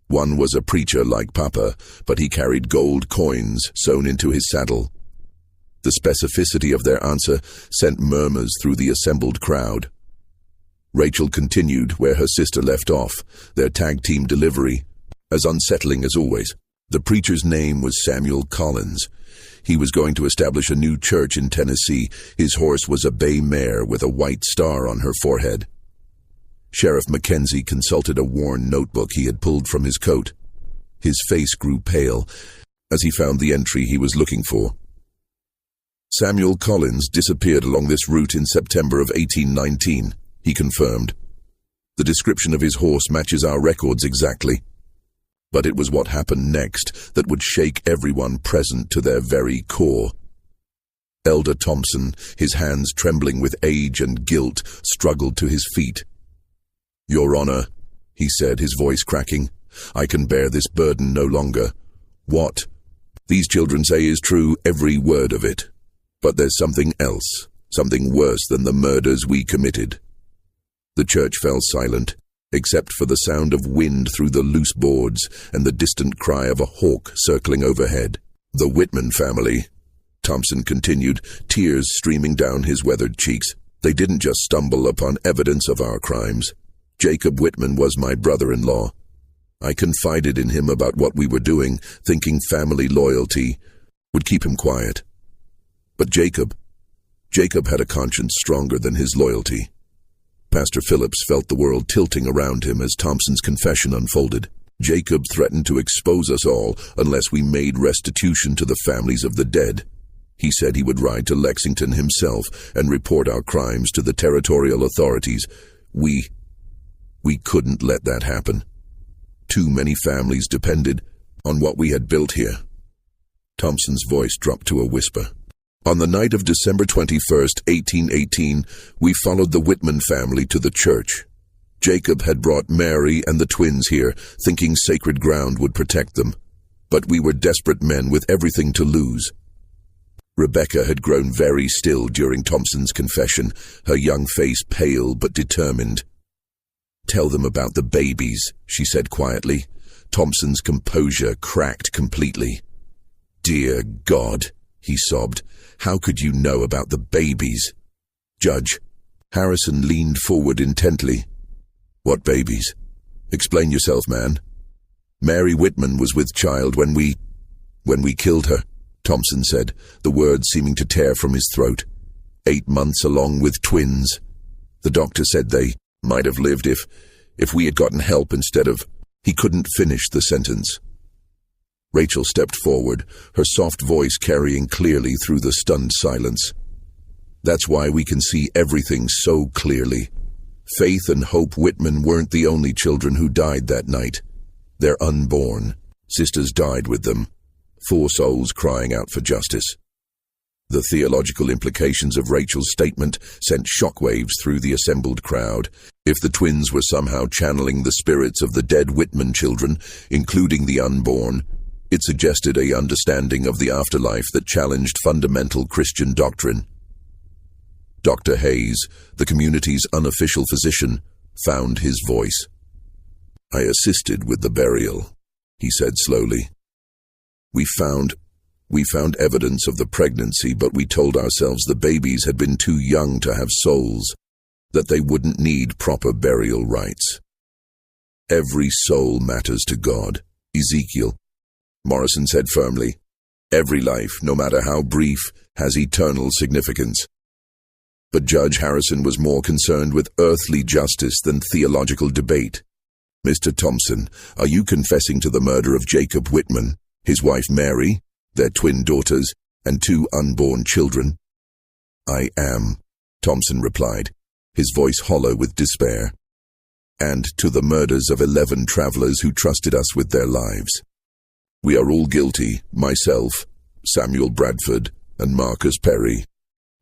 One was a preacher like Papa, but he carried gold coins sewn into his saddle. The specificity of their answer sent murmurs through the assembled crowd. Rachel continued where her sister left off, their tag-team delivery, as unsettling as always. The preacher's name was Samuel Collins. He was going to establish a new church in Tennessee. His horse was a bay mare with a white star on her forehead. Sheriff Mackenzie consulted a worn notebook he had pulled from his coat. His face grew pale as he found the entry he was looking for. "Samuel Collins disappeared along this route in September of 1819, he confirmed. "The description of his horse matches our records exactly. But it was what happened next that would shake everyone present to their very core." Elder Thompson, his hands trembling with age and guilt, struggled to his feet. "Your Honor," he said, his voice cracking, "I can bear this burden no longer. What these children say is true, every word of it. But there's something else, something worse than the murders we committed." The church fell silent, except for the sound of wind through the loose boards and the distant cry of a hawk circling overhead. "The Whitman family," Thompson continued, tears streaming down his weathered cheeks. "They didn't just stumble upon evidence of our crimes. Jacob Whitman was my brother-in-law. I confided in him about what we were doing, thinking family loyalty would keep him quiet. But Jacob had a conscience stronger than his loyalty." Pastor Phillips felt the world tilting around him as Thompson's confession unfolded. "Jacob threatened to expose us all unless we made restitution to the families of the dead. He said he would ride to Lexington himself and report our crimes to the territorial authorities. We couldn't let that happen. Too many families depended on what we had built here." Thompson's voice dropped to a whisper. "On the night of December 21st, 1818, we followed the Whitman family to the church. Jacob had brought Mary and the twins here, thinking sacred ground would protect them. But we were desperate men with everything to lose." Rebecca had grown very still during Thompson's confession, her young face pale but determined. "Tell them about the babies," she said quietly. Thompson's composure cracked completely. "Dear God," he sobbed, "how could you know about the babies?" "Judge." Harrison leaned forward intently. "What babies? Explain yourself, man." "Mary Whitman was with child when we killed her," Thompson said, the words seeming to tear from his throat. 8 months along with twins. The doctor said they might have lived if we had gotten help instead of—" He couldn't finish the sentence. Rachel stepped forward, her soft voice carrying clearly through the stunned silence. "That's why we can see everything so clearly. Faith and Hope Whitman weren't the only children who died that night. They're unborn. Sisters died with them. 4 souls crying out for justice." The theological implications of Rachel's statement sent shockwaves through the assembled crowd. If the twins were somehow channeling the spirits of the dead Whitman children, including the unborn, it suggested an understanding of the afterlife that challenged fundamental Christian doctrine. Dr. Hayes, the community's unofficial physician, found his voice. I assisted with the burial, he said slowly. We found evidence of the pregnancy, but we told ourselves the babies had been too young to have souls, that they wouldn't need proper burial rites. Every soul matters to God, Ezekiel, Morrison said firmly. Every life, no matter how brief, has eternal significance. But Judge Harrison was more concerned with earthly justice than theological debate. Mr. Thompson, are you confessing to the murder of Jacob Whitman, his wife Mary, their twin daughters, and 2 unborn children? I am, Thompson replied, his voice hollow with despair. And to the murders of 11 travelers who trusted us with their lives. We are all guilty, myself, Samuel Bradford, and Marcus Perry.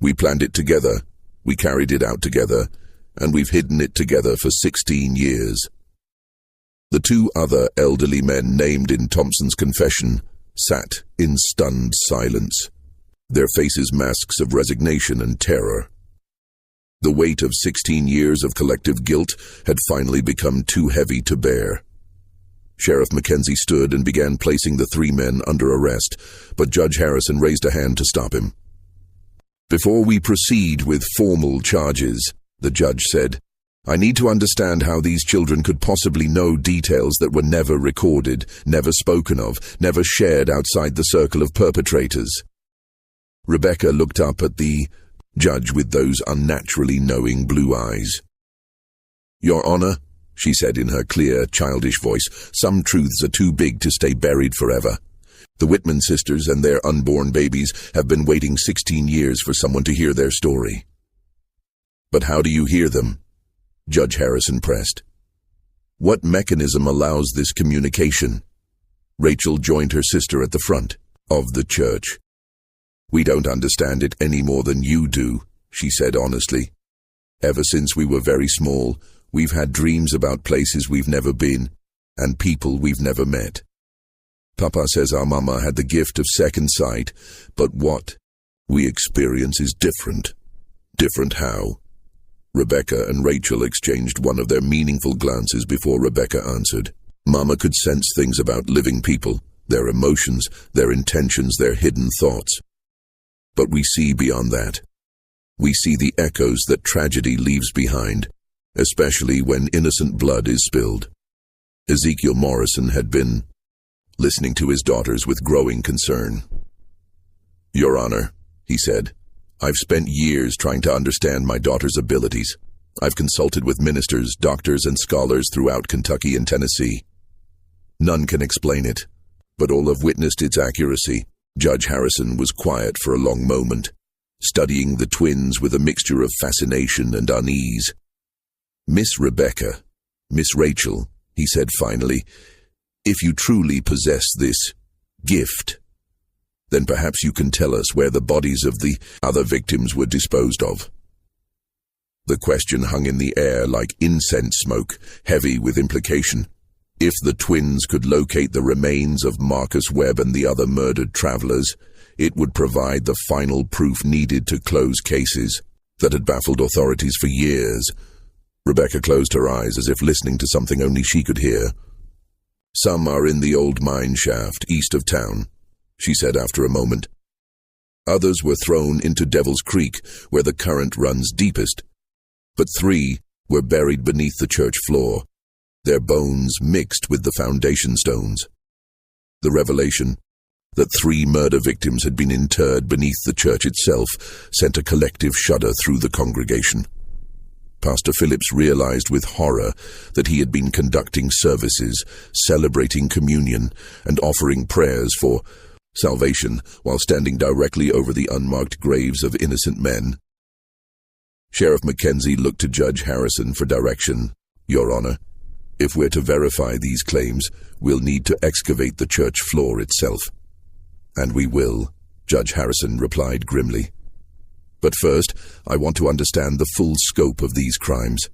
We planned it together, we carried it out together, and we've hidden it together for 16 years. The 2 other elderly men named in Thompson's confession sat in stunned silence, their faces masks of resignation and terror. The weight of 16 years of collective guilt had finally become too heavy to bear. Sheriff Mackenzie stood and began placing the 3 men under arrest, but Judge Harrison raised a hand to stop him. Before we proceed with formal charges, the judge said, I need to understand how these children could possibly know details that were never recorded, never spoken of, never shared outside the circle of perpetrators. Rebecca looked up at the judge with those unnaturally knowing blue eyes. Your Honor, she said in her clear, childish voice, some truths are too big to stay buried forever. The Whitman sisters and their unborn babies have been waiting 16 years for someone to hear their story. But how do you hear them? Judge Harrison pressed. What mechanism allows this communication? Rachel joined her sister at the front of the church. We don't understand it any more than you do, she said honestly. Ever since we were very small, we've had dreams about places we've never been and people we've never met. Papa says our mama had the gift of second sight, but what we experience is different. Different how? Rebecca and Rachel exchanged one of their meaningful glances before Rebecca answered. Mama could sense things about living people, their emotions, their intentions, their hidden thoughts. But we see beyond that. We see the echoes that tragedy leaves behind, especially when innocent blood is spilled. Ezekiel Morrison had been listening to his daughters with growing concern. Your Honor, he said, I've spent years trying to understand my daughter's abilities. I've consulted with ministers, doctors, and scholars throughout Kentucky and Tennessee. None can explain it, but all have witnessed its accuracy. Judge Harrison was quiet for a long moment, studying the twins with a mixture of fascination and unease. Miss Rebecca, Miss Rachel, he said finally, if you truly possess this gift, then perhaps you can tell us where the bodies of the other victims were disposed of. The question hung in the air like incense smoke, heavy with implication. If the twins could locate the remains of Marcus Webb and the other murdered travelers, it would provide the final proof needed to close cases that had baffled authorities for years. Rebecca closed her eyes as if listening to something only she could hear. Some are in the old mine shaft east of town, she said after a moment. Others were thrown into Devil's Creek, where the current runs deepest. But 3 were buried beneath the church floor, their bones mixed with the foundation stones. The revelation that 3 murder victims had been interred beneath the church itself sent a collective shudder through the congregation. Pastor Phillips realized with horror that he had been conducting services, celebrating communion, and offering prayers for salvation while standing directly over the unmarked graves of innocent men. Sheriff Mackenzie looked to Judge Harrison for direction. Your Honor, if we're to verify these claims, we'll need to excavate the church floor itself. And we will, Judge Harrison replied grimly. But first, I want to understand the full scope of these crimes.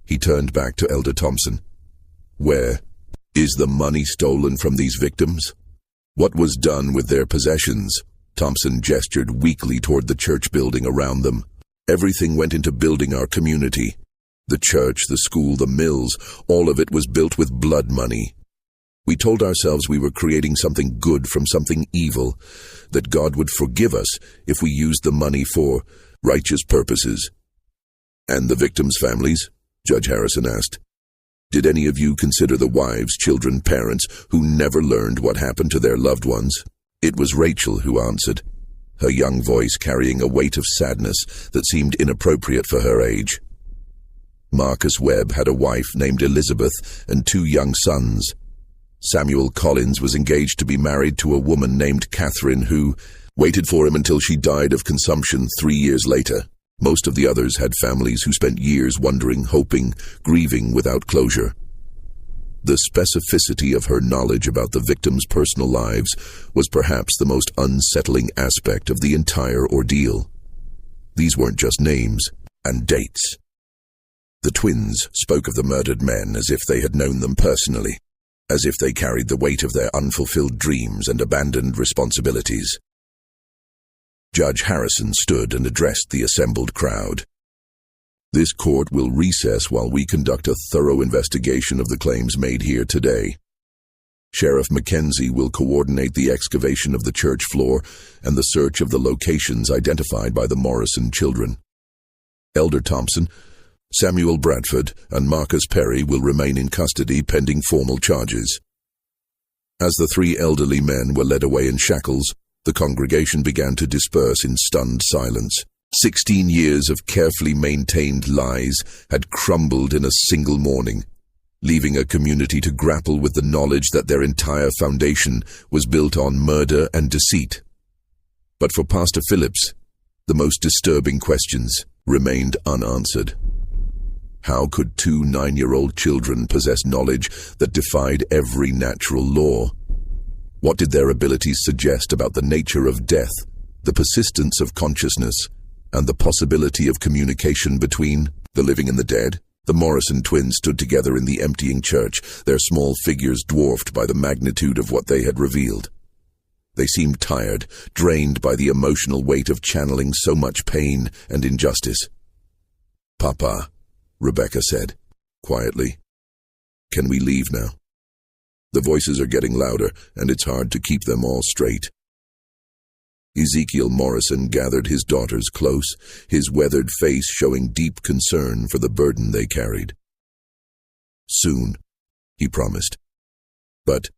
He turned back to Elder Thompson. Where is the money stolen from these victims? What was done with their possessions? Thompson gestured weakly toward the church building around them. Everything went into building our community. The church, the school, the mills, all of it was built with blood money. We told ourselves we were creating something good from something evil, that God would forgive us if we used the money for righteous purposes. "And the victims' families?" Judge Harrison asked. "Did any of you consider the wives, children, parents who never learned what happened to their loved ones?" It was Rachel who answered, her young voice carrying a weight of sadness that seemed inappropriate for her age. Marcus Webb had a wife named Elizabeth and 2 young sons. Samuel Collins was engaged to be married to a woman named Catherine who waited for him until she died of consumption 3 years later. Most of the others had families who spent years wondering, hoping, grieving without closure. The specificity of her knowledge about the victims' personal lives was perhaps the most unsettling aspect of the entire ordeal. These weren't just names and dates. The twins spoke of the murdered men as if they had known them personally, as if they carried the weight of their unfulfilled dreams and abandoned responsibilities. Judge Harrison stood and addressed the assembled crowd. "This court will recess while we conduct a thorough investigation of the claims made here today. Sheriff Mackenzie will coordinate the excavation of the church floor and the search of the locations identified by the Morrison children. Elder Thompson, Samuel Bradford, and Marcus Perry will remain in custody pending formal charges." As the 3 elderly men were led away in shackles, the congregation began to disperse in stunned silence. 16 years of carefully maintained lies had crumbled in a single morning, leaving a community to grapple with the knowledge that their entire foundation was built on murder and deceit. But for Pastor Phillips, the most disturbing questions remained unanswered. How could 2 9-year-old children possess knowledge that defied every natural law? What did their abilities suggest about the nature of death, the persistence of consciousness, and the possibility of communication between the living and the dead? The Morrison twins stood together in the emptying church, their small figures dwarfed by the magnitude of what they had revealed. They seemed tired, drained by the emotional weight of channeling so much pain and injustice. "Papa," Rebecca said, quietly, "can we leave now? The voices are getting louder, and it's hard to keep them all straight." Ezekiel Morrison gathered his daughters close, his weathered face showing deep concern for the burden they carried. "Soon," he promised. "But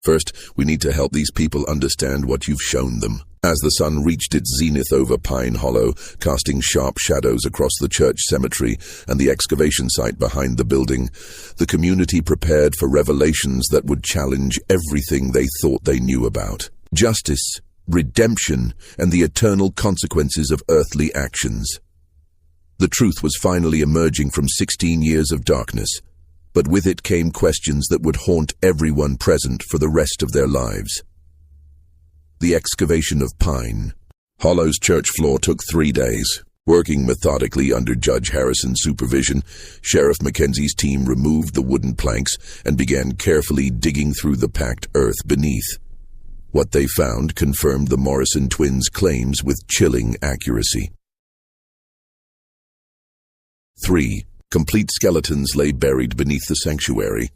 first, we need to help these people understand what you've shown them." As the sun reached its zenith over Pine Hollow, casting sharp shadows across the church cemetery and the excavation site behind the building, the community prepared for revelations that would challenge everything they thought they knew about. Justice, redemption, and the eternal consequences of earthly actions. The truth was finally emerging from 16 years of darkness, but with it came questions that would haunt everyone present for the rest of their lives. The excavation of Pine Hollow's church floor took 3 days. Working methodically under Judge Harrison's supervision, Sheriff Mackenzie's team removed the wooden planks and began carefully digging through the packed earth beneath. What they found confirmed the Morrison twins' claims with chilling accuracy. 3 complete skeletons lay buried beneath the sanctuary,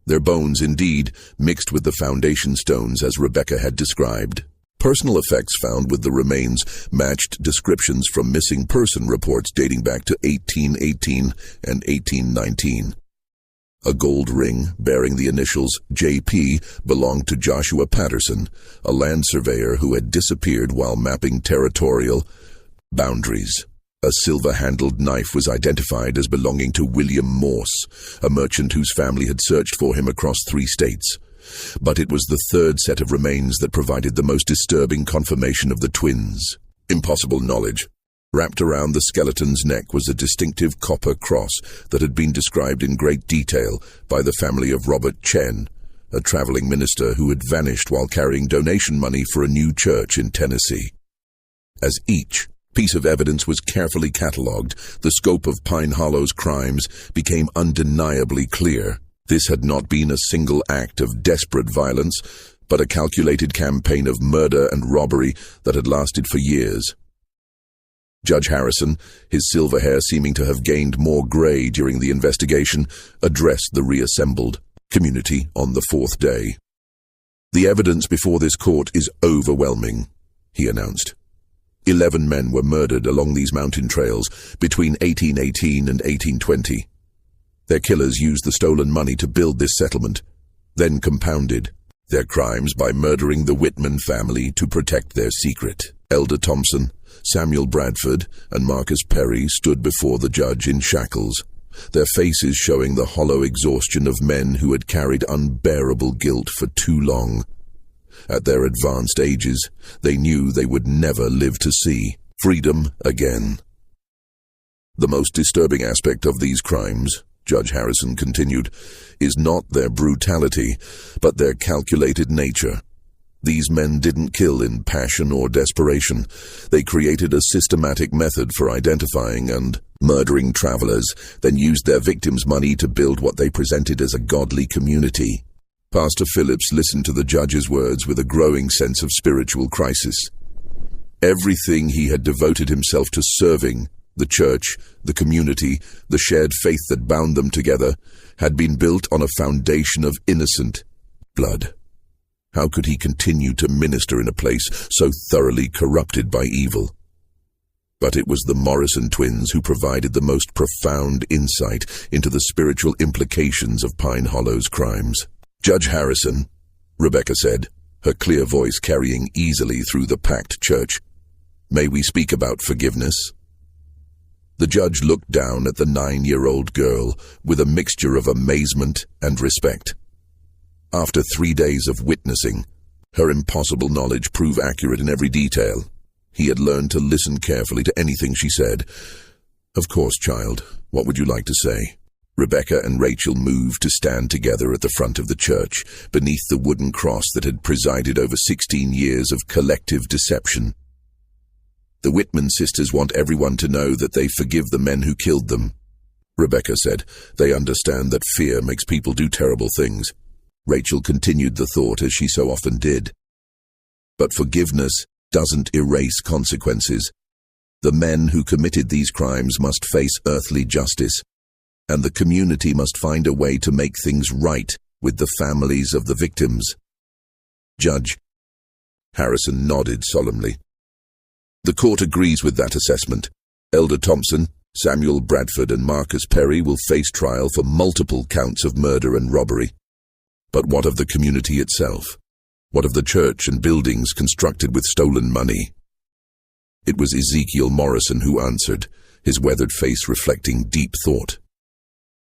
their bones indeed mixed with the foundation stones as Rebecca had described. Personal effects found with the remains matched descriptions from missing person reports dating back to 1818 and 1819. A gold ring bearing the initials J.P. belonged to Joshua Patterson, a land surveyor who had disappeared while mapping territorial boundaries. A silver-handled knife was identified as belonging to William Morse, a merchant whose family had searched for him across 3 states. But it was the 3rd set of remains that provided the most disturbing confirmation of the twins. Impossible knowledge. Wrapped around the skeleton's neck was a distinctive copper cross that had been described in great detail by the family of Robert Chen, a traveling minister who had vanished while carrying donation money for a new church in Tennessee. As each piece of evidence was carefully catalogued, the scope of Pine Hollow's crimes became undeniably clear. This had not been a single act of desperate violence, but a calculated campaign of murder and robbery that had lasted for years. Judge Harrison, his silver hair seeming to have gained more gray during the investigation, addressed the reassembled community on the fourth day. "The evidence before this court is overwhelming," he announced. 11 men were murdered along these mountain trails between 1818 and 1820. Their killers used the stolen money to build this settlement, then compounded their crimes by murdering the Whitman family to protect their secret. Elder Thompson, Samuel Bradford, and Marcus Perry stood before the judge in shackles, their faces showing the hollow exhaustion of men who had carried unbearable guilt for too long. At their advanced ages, they knew they would never live to see freedom again. "The most disturbing aspect of these crimes," Judge Harrison continued, "is not their brutality, but their calculated nature. These men didn't kill in passion or desperation. They created a systematic method for identifying and murdering travelers, then used their victims' money to build what they presented as a godly community." Pastor Phillips listened to the judge's words with a growing sense of spiritual crisis. Everything he had devoted himself to serving, the church, the community, the shared faith that bound them together, had been built on a foundation of innocent blood. How could he continue to minister in a place so thoroughly corrupted by evil? But it was the Morrison twins who provided the most profound insight into the spiritual implications of Pine Hollow's crimes. "Judge Harrison," Rebecca said, her clear voice carrying easily through the packed church, "may we speak about forgiveness?" The judge looked down at the 9-year-old girl with a mixture of amazement and respect. After 3 days of witnessing, her impossible knowledge proved accurate in every detail. He had learned to listen carefully to anything she said. "Of course, child. What would you like to say?" Rebecca and Rachel moved to stand together at the front of the church, beneath the wooden cross that had presided over 16 years of collective deception. "The Whitman sisters want everyone to know that they forgive the men who killed them," Rebecca said. "They understand that fear makes people do terrible things." Rachel continued the thought as she so often did. "But forgiveness doesn't erase consequences. The men who committed these crimes must face earthly justice, and the community must find a way to make things right with the families of the victims." Judge Harrison nodded solemnly. "The court agrees with that assessment. Elder Thompson, Samuel Bradford, and Marcus Perry will face trial for multiple counts of murder and robbery. But what of the community itself? What of the church and buildings constructed with stolen money?" It was Ezekiel Morrison who answered, his weathered face reflecting deep thought.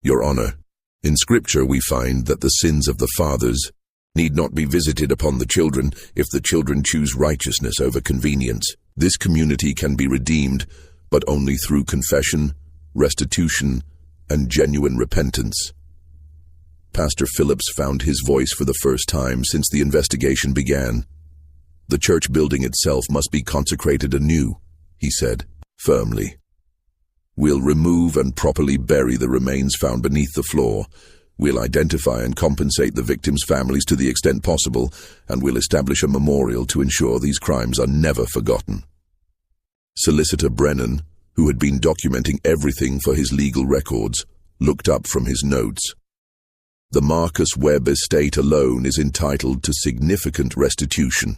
"Your Honor, in Scripture we find that the sins of the fathers need not be visited upon the children if the children choose righteousness over convenience. This community can be redeemed, but only through confession, restitution, and genuine repentance." Pastor Phillips found his voice for the first time since the investigation began. "The church building itself must be consecrated anew," he said, firmly. "We'll remove and properly bury the remains found beneath the floor. We'll identify and compensate the victims' families to the extent possible, and we'll establish a memorial to ensure these crimes are never forgotten." Solicitor Brennan, who had been documenting everything for his legal records, looked up from his notes. "The Marcus Webb estate alone is entitled to significant restitution.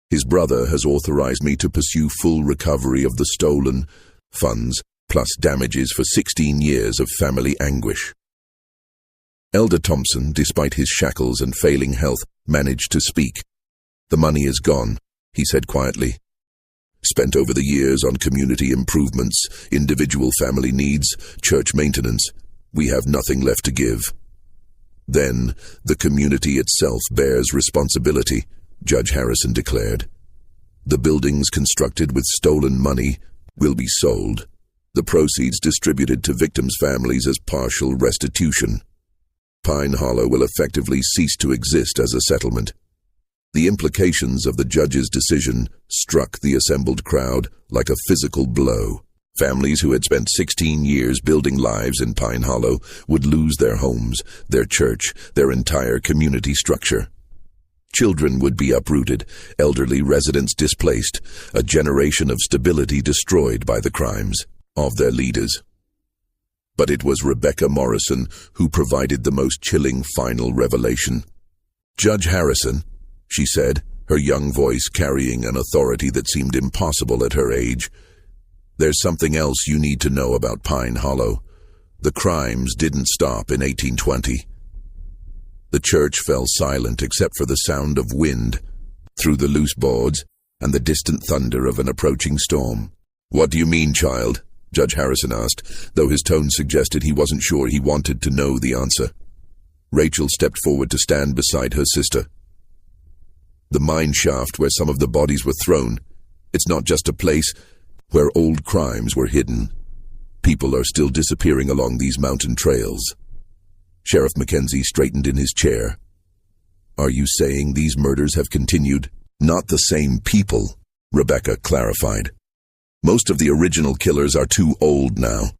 His brother has authorized me to pursue full recovery of the stolen funds, plus damages for 16 years of family anguish." Elder Thompson, despite his shackles and failing health, managed to speak. "The money is gone," he said quietly. "Spent over the years on community improvements, individual family needs, church maintenance. We have nothing left to give." "Then the community itself bears responsibility," Judge Harrison declared. "The buildings constructed with stolen money will be sold, the proceeds distributed to victims' families as partial restitution. Pine Hollow will effectively cease to exist as a settlement." The implications of the judge's decision struck the assembled crowd like a physical blow. Families who had spent 16 years building lives in Pine Hollow would lose their homes, their church, their entire community structure. Children would be uprooted, elderly residents displaced, a generation of stability destroyed by the crimes of their leaders. But it was Rebecca Morrison who provided the most chilling final revelation. "Judge Harrison," she said, her young voice carrying an authority that seemed impossible at her age, "there's something else you need to know about Pine Hollow. The crimes didn't stop in 1820. The church fell silent except for the sound of wind through the loose boards and the distant thunder of an approaching storm." "What do you mean, child?" Judge Harrison asked, though his tone suggested he wasn't sure he wanted to know the answer. Rachel stepped forward to stand beside her sister. "The mine shaft where some of the bodies were thrown, it's not just a place where old crimes were hidden. People are still disappearing along these mountain trails." Sheriff Mackenzie straightened in his chair. "Are you saying these murders have continued?" "Not the same people," Rebecca clarified. "Most of the original killers are too old now,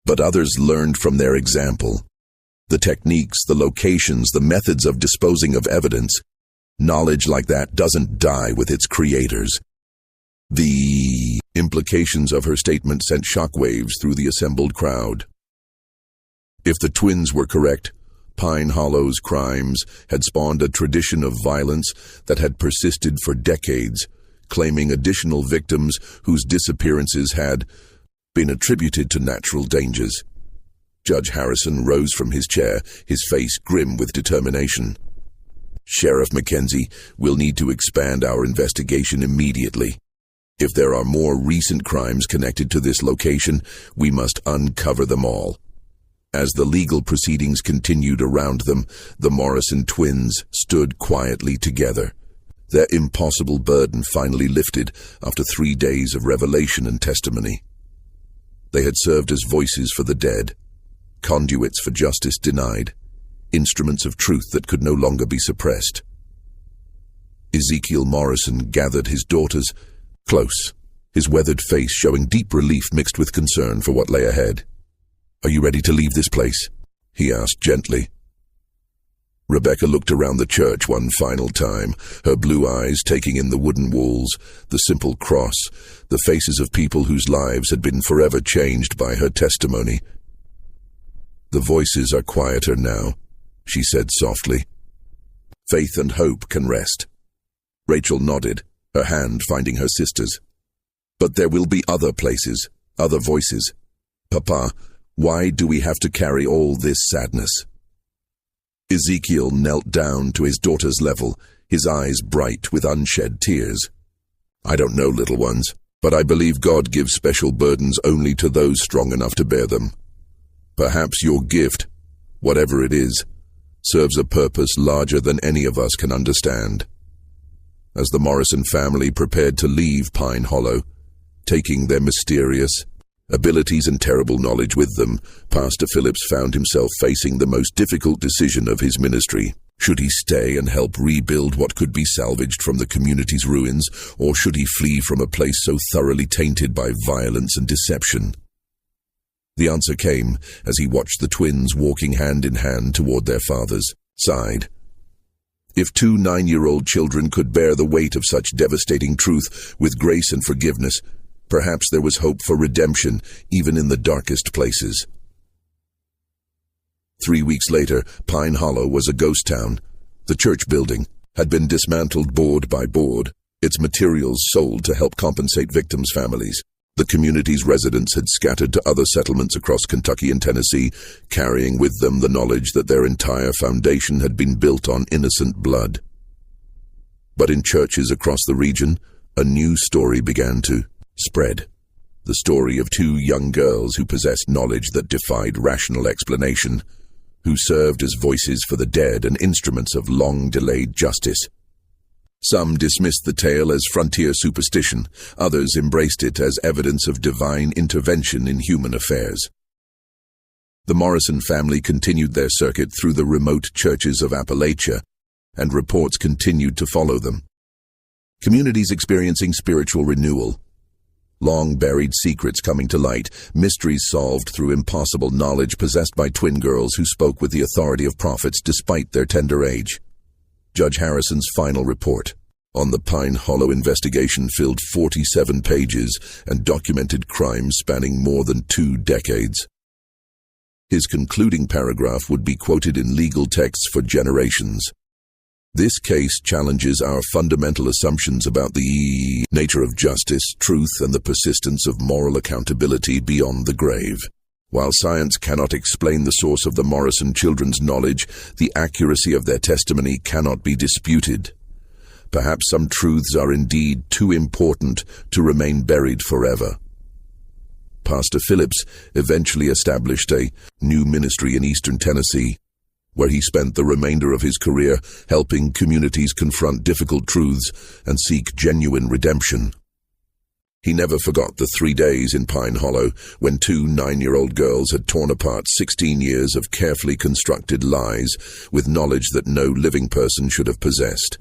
but others learned from their example. The techniques, the locations, the methods of disposing of evidence. Knowledge like that doesn't die with its creators." The implications of her statement sent shockwaves through the assembled crowd. If the twins were correct, Pine Hollow's crimes had spawned a tradition of violence that had persisted for decades, claiming additional victims whose disappearances had been attributed to natural dangers. Judge Harrison rose from his chair, his face grim with determination. "Sheriff Mackenzie, we'll need to expand our investigation immediately. If there are more recent crimes connected to this location, we must uncover them all." As the legal proceedings continued around them, the Morrison twins stood quietly together. Their impossible burden finally lifted after 3 days of revelation and testimony. They had served as voices for the dead, conduits for justice denied, instruments of truth that could no longer be suppressed. Ezekiel Morrison gathered his daughters close, his weathered face showing deep relief mixed with concern for what lay ahead. "Are you ready to leave this place?" he asked gently. Rebecca looked around the church one final time, her blue eyes taking in the wooden walls, the simple cross, the faces of people whose lives had been forever changed by her testimony. "The voices are quieter now," she said softly. "Faith and hope can rest." Rachel nodded, her hand finding her sister's. "But there will be other places, other voices. Papa, why do we have to carry all this sadness?" Ezekiel knelt down to his daughter's level, his eyes bright with unshed tears. "I don't know, little ones, but I believe God gives special burdens only to those strong enough to bear them. Perhaps your gift, whatever it is, serves a purpose larger than any of us can understand." As the Morrison family prepared to leave Pine Hollow, taking their mysterious abilities and terrible knowledge with them, Pastor Phillips found himself facing the most difficult decision of his ministry. Should he stay and help rebuild what could be salvaged from the community's ruins, or should he flee from a place so thoroughly tainted by violence and deception? The answer came as he watched the twins walking hand in hand toward their father's side. If 2 9-year-old children could bear the weight of such devastating truth with grace and forgiveness, perhaps there was hope for redemption even in the darkest places. 3 weeks later, Pine Hollow was a ghost town. The church building had been dismantled board by board, its materials sold to help compensate victims' families. The community's residents had scattered to other settlements across Kentucky and Tennessee, carrying with them the knowledge that their entire foundation had been built on innocent blood. But in churches across the region, a new story began to spread. The story of 2 young girls who possessed knowledge that defied rational explanation, who served as voices for the dead and instruments of long-delayed justice. Some dismissed the tale as frontier superstition, others embraced it as evidence of divine intervention in human affairs. The Morrison family continued their circuit through the remote churches of Appalachia, and reports continued to follow them. Communities experiencing spiritual renewal, long-buried secrets coming to light, mysteries solved through impossible knowledge possessed by twin girls who spoke with the authority of prophets despite their tender age. Judge Harrison's final report on the Pine Hollow investigation filled 47 pages and documented crimes spanning more than 2 decades. His concluding paragraph would be quoted in legal texts for generations. This case challenges our fundamental assumptions about the nature of justice, truth, and the persistence of moral accountability beyond the grave. While science cannot explain the source of the Morrison children's knowledge, the accuracy of their testimony cannot be disputed. Perhaps some truths are indeed too important to remain buried forever. Pastor Phillips eventually established a new ministry in eastern Tennessee, where he spent the remainder of his career helping communities confront difficult truths and seek genuine redemption. He never forgot the 3 days in Pine Hollow when 2 9-year-old girls had torn apart 16 years of carefully constructed lies with knowledge that no living person should have possessed.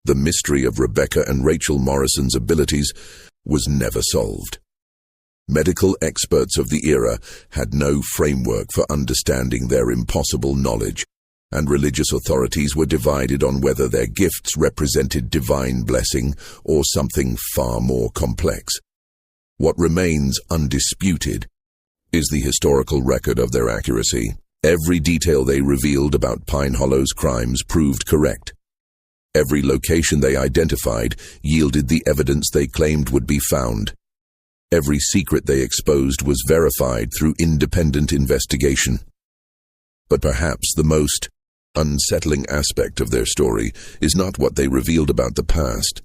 The mystery of Rebecca and Rachel Morrison's abilities was never solved. Medical experts of the era had no framework for understanding their impossible knowledge, and religious authorities were divided on whether their gifts represented divine blessing or something far more complex. What remains undisputed is the historical record of their accuracy. Every detail they revealed about Pine Hollow's crimes proved correct. Every location they identified yielded the evidence they claimed would be found. Every secret they exposed was verified through independent investigation. But perhaps the most unsettling aspect of their story is not what they revealed about the past,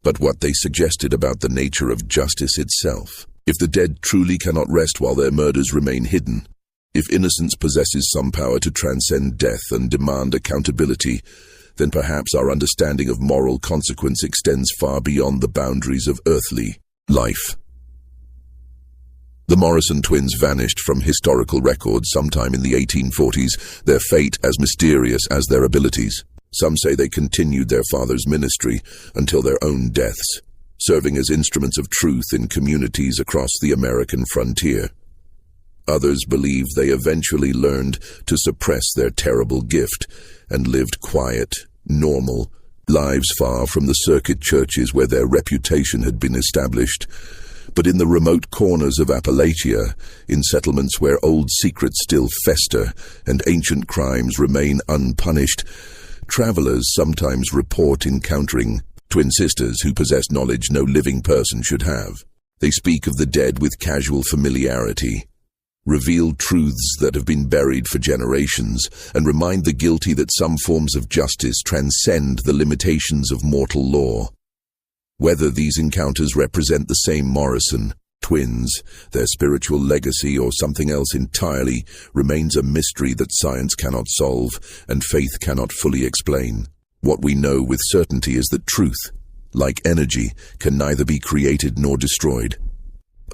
but what they suggested about the nature of justice itself. If the dead truly cannot rest while their murders remain hidden, if innocence possesses some power to transcend death and demand accountability, then perhaps our understanding of moral consequence extends far beyond the boundaries of earthly life. The Morrison twins vanished from historical records sometime in the 1840s, their fate as mysterious as their abilities. Some say they continued their father's ministry until their own deaths, serving as instruments of truth in communities across the American frontier. Others believe they eventually learned to suppress their terrible gift and lived quiet, normal lives far from the circuit churches where their reputation had been established. But in the remote corners of Appalachia, in settlements where old secrets still fester and ancient crimes remain unpunished, travelers sometimes report encountering twin sisters who possess knowledge no living person should have. They speak of the dead with casual familiarity, reveal truths that have been buried for generations, and remind the guilty that some forms of justice transcend the limitations of mortal law. Whether these encounters represent the same Morrison twins, their spiritual legacy, or something else entirely, remains a mystery that science cannot solve and faith cannot fully explain. What we know with certainty is that truth, like energy, can neither be created nor destroyed,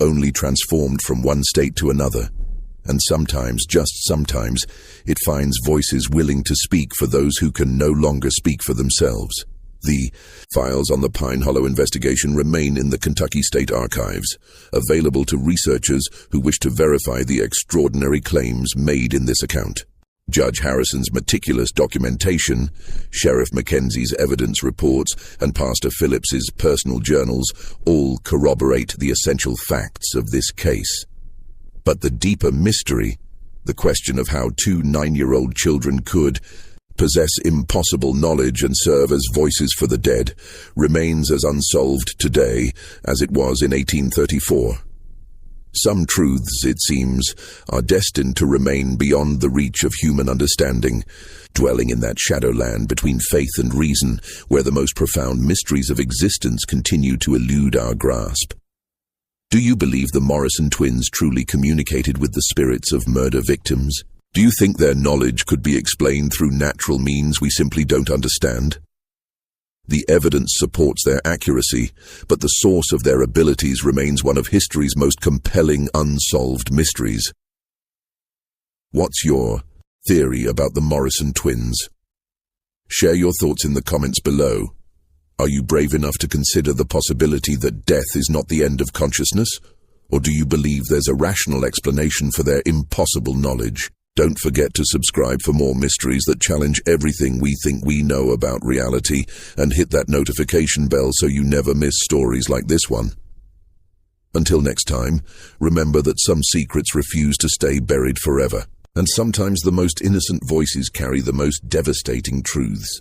only transformed from one state to another. And sometimes, just sometimes, it finds voices willing to speak for those who can no longer speak for themselves. The files on the Pine Hollow investigation remain in the Kentucky State Archives, available to researchers who wish to verify the extraordinary claims made in this account. Judge Harrison's meticulous documentation, Sheriff Mackenzie's evidence reports, and Pastor Phillips's personal journals all corroborate the essential facts of this case. But the deeper mystery, the question of how 2 9-year-old children could possess impossible knowledge and serve as voices for the dead, remains as unsolved today as it was in 1834. Some truths, it seems, are destined to remain beyond the reach of human understanding, dwelling in that shadowland between faith and reason, where the most profound mysteries of existence continue to elude our grasp. Do you believe the Morrison twins truly communicated with the spirits of murder victims? Do you think their knowledge could be explained through natural means we simply don't understand? The evidence supports their accuracy, but the source of their abilities remains one of history's most compelling unsolved mysteries. What's your theory about the Morrison twins? Share your thoughts in the comments below. Are you brave enough to consider the possibility that death is not the end of consciousness? Or do you believe there's a rational explanation for their impossible knowledge? Don't forget to subscribe for more mysteries that challenge everything we think we know about reality, and hit that notification bell so you never miss stories like this one. Until next time, remember that some secrets refuse to stay buried forever, and sometimes the most innocent voices carry the most devastating truths.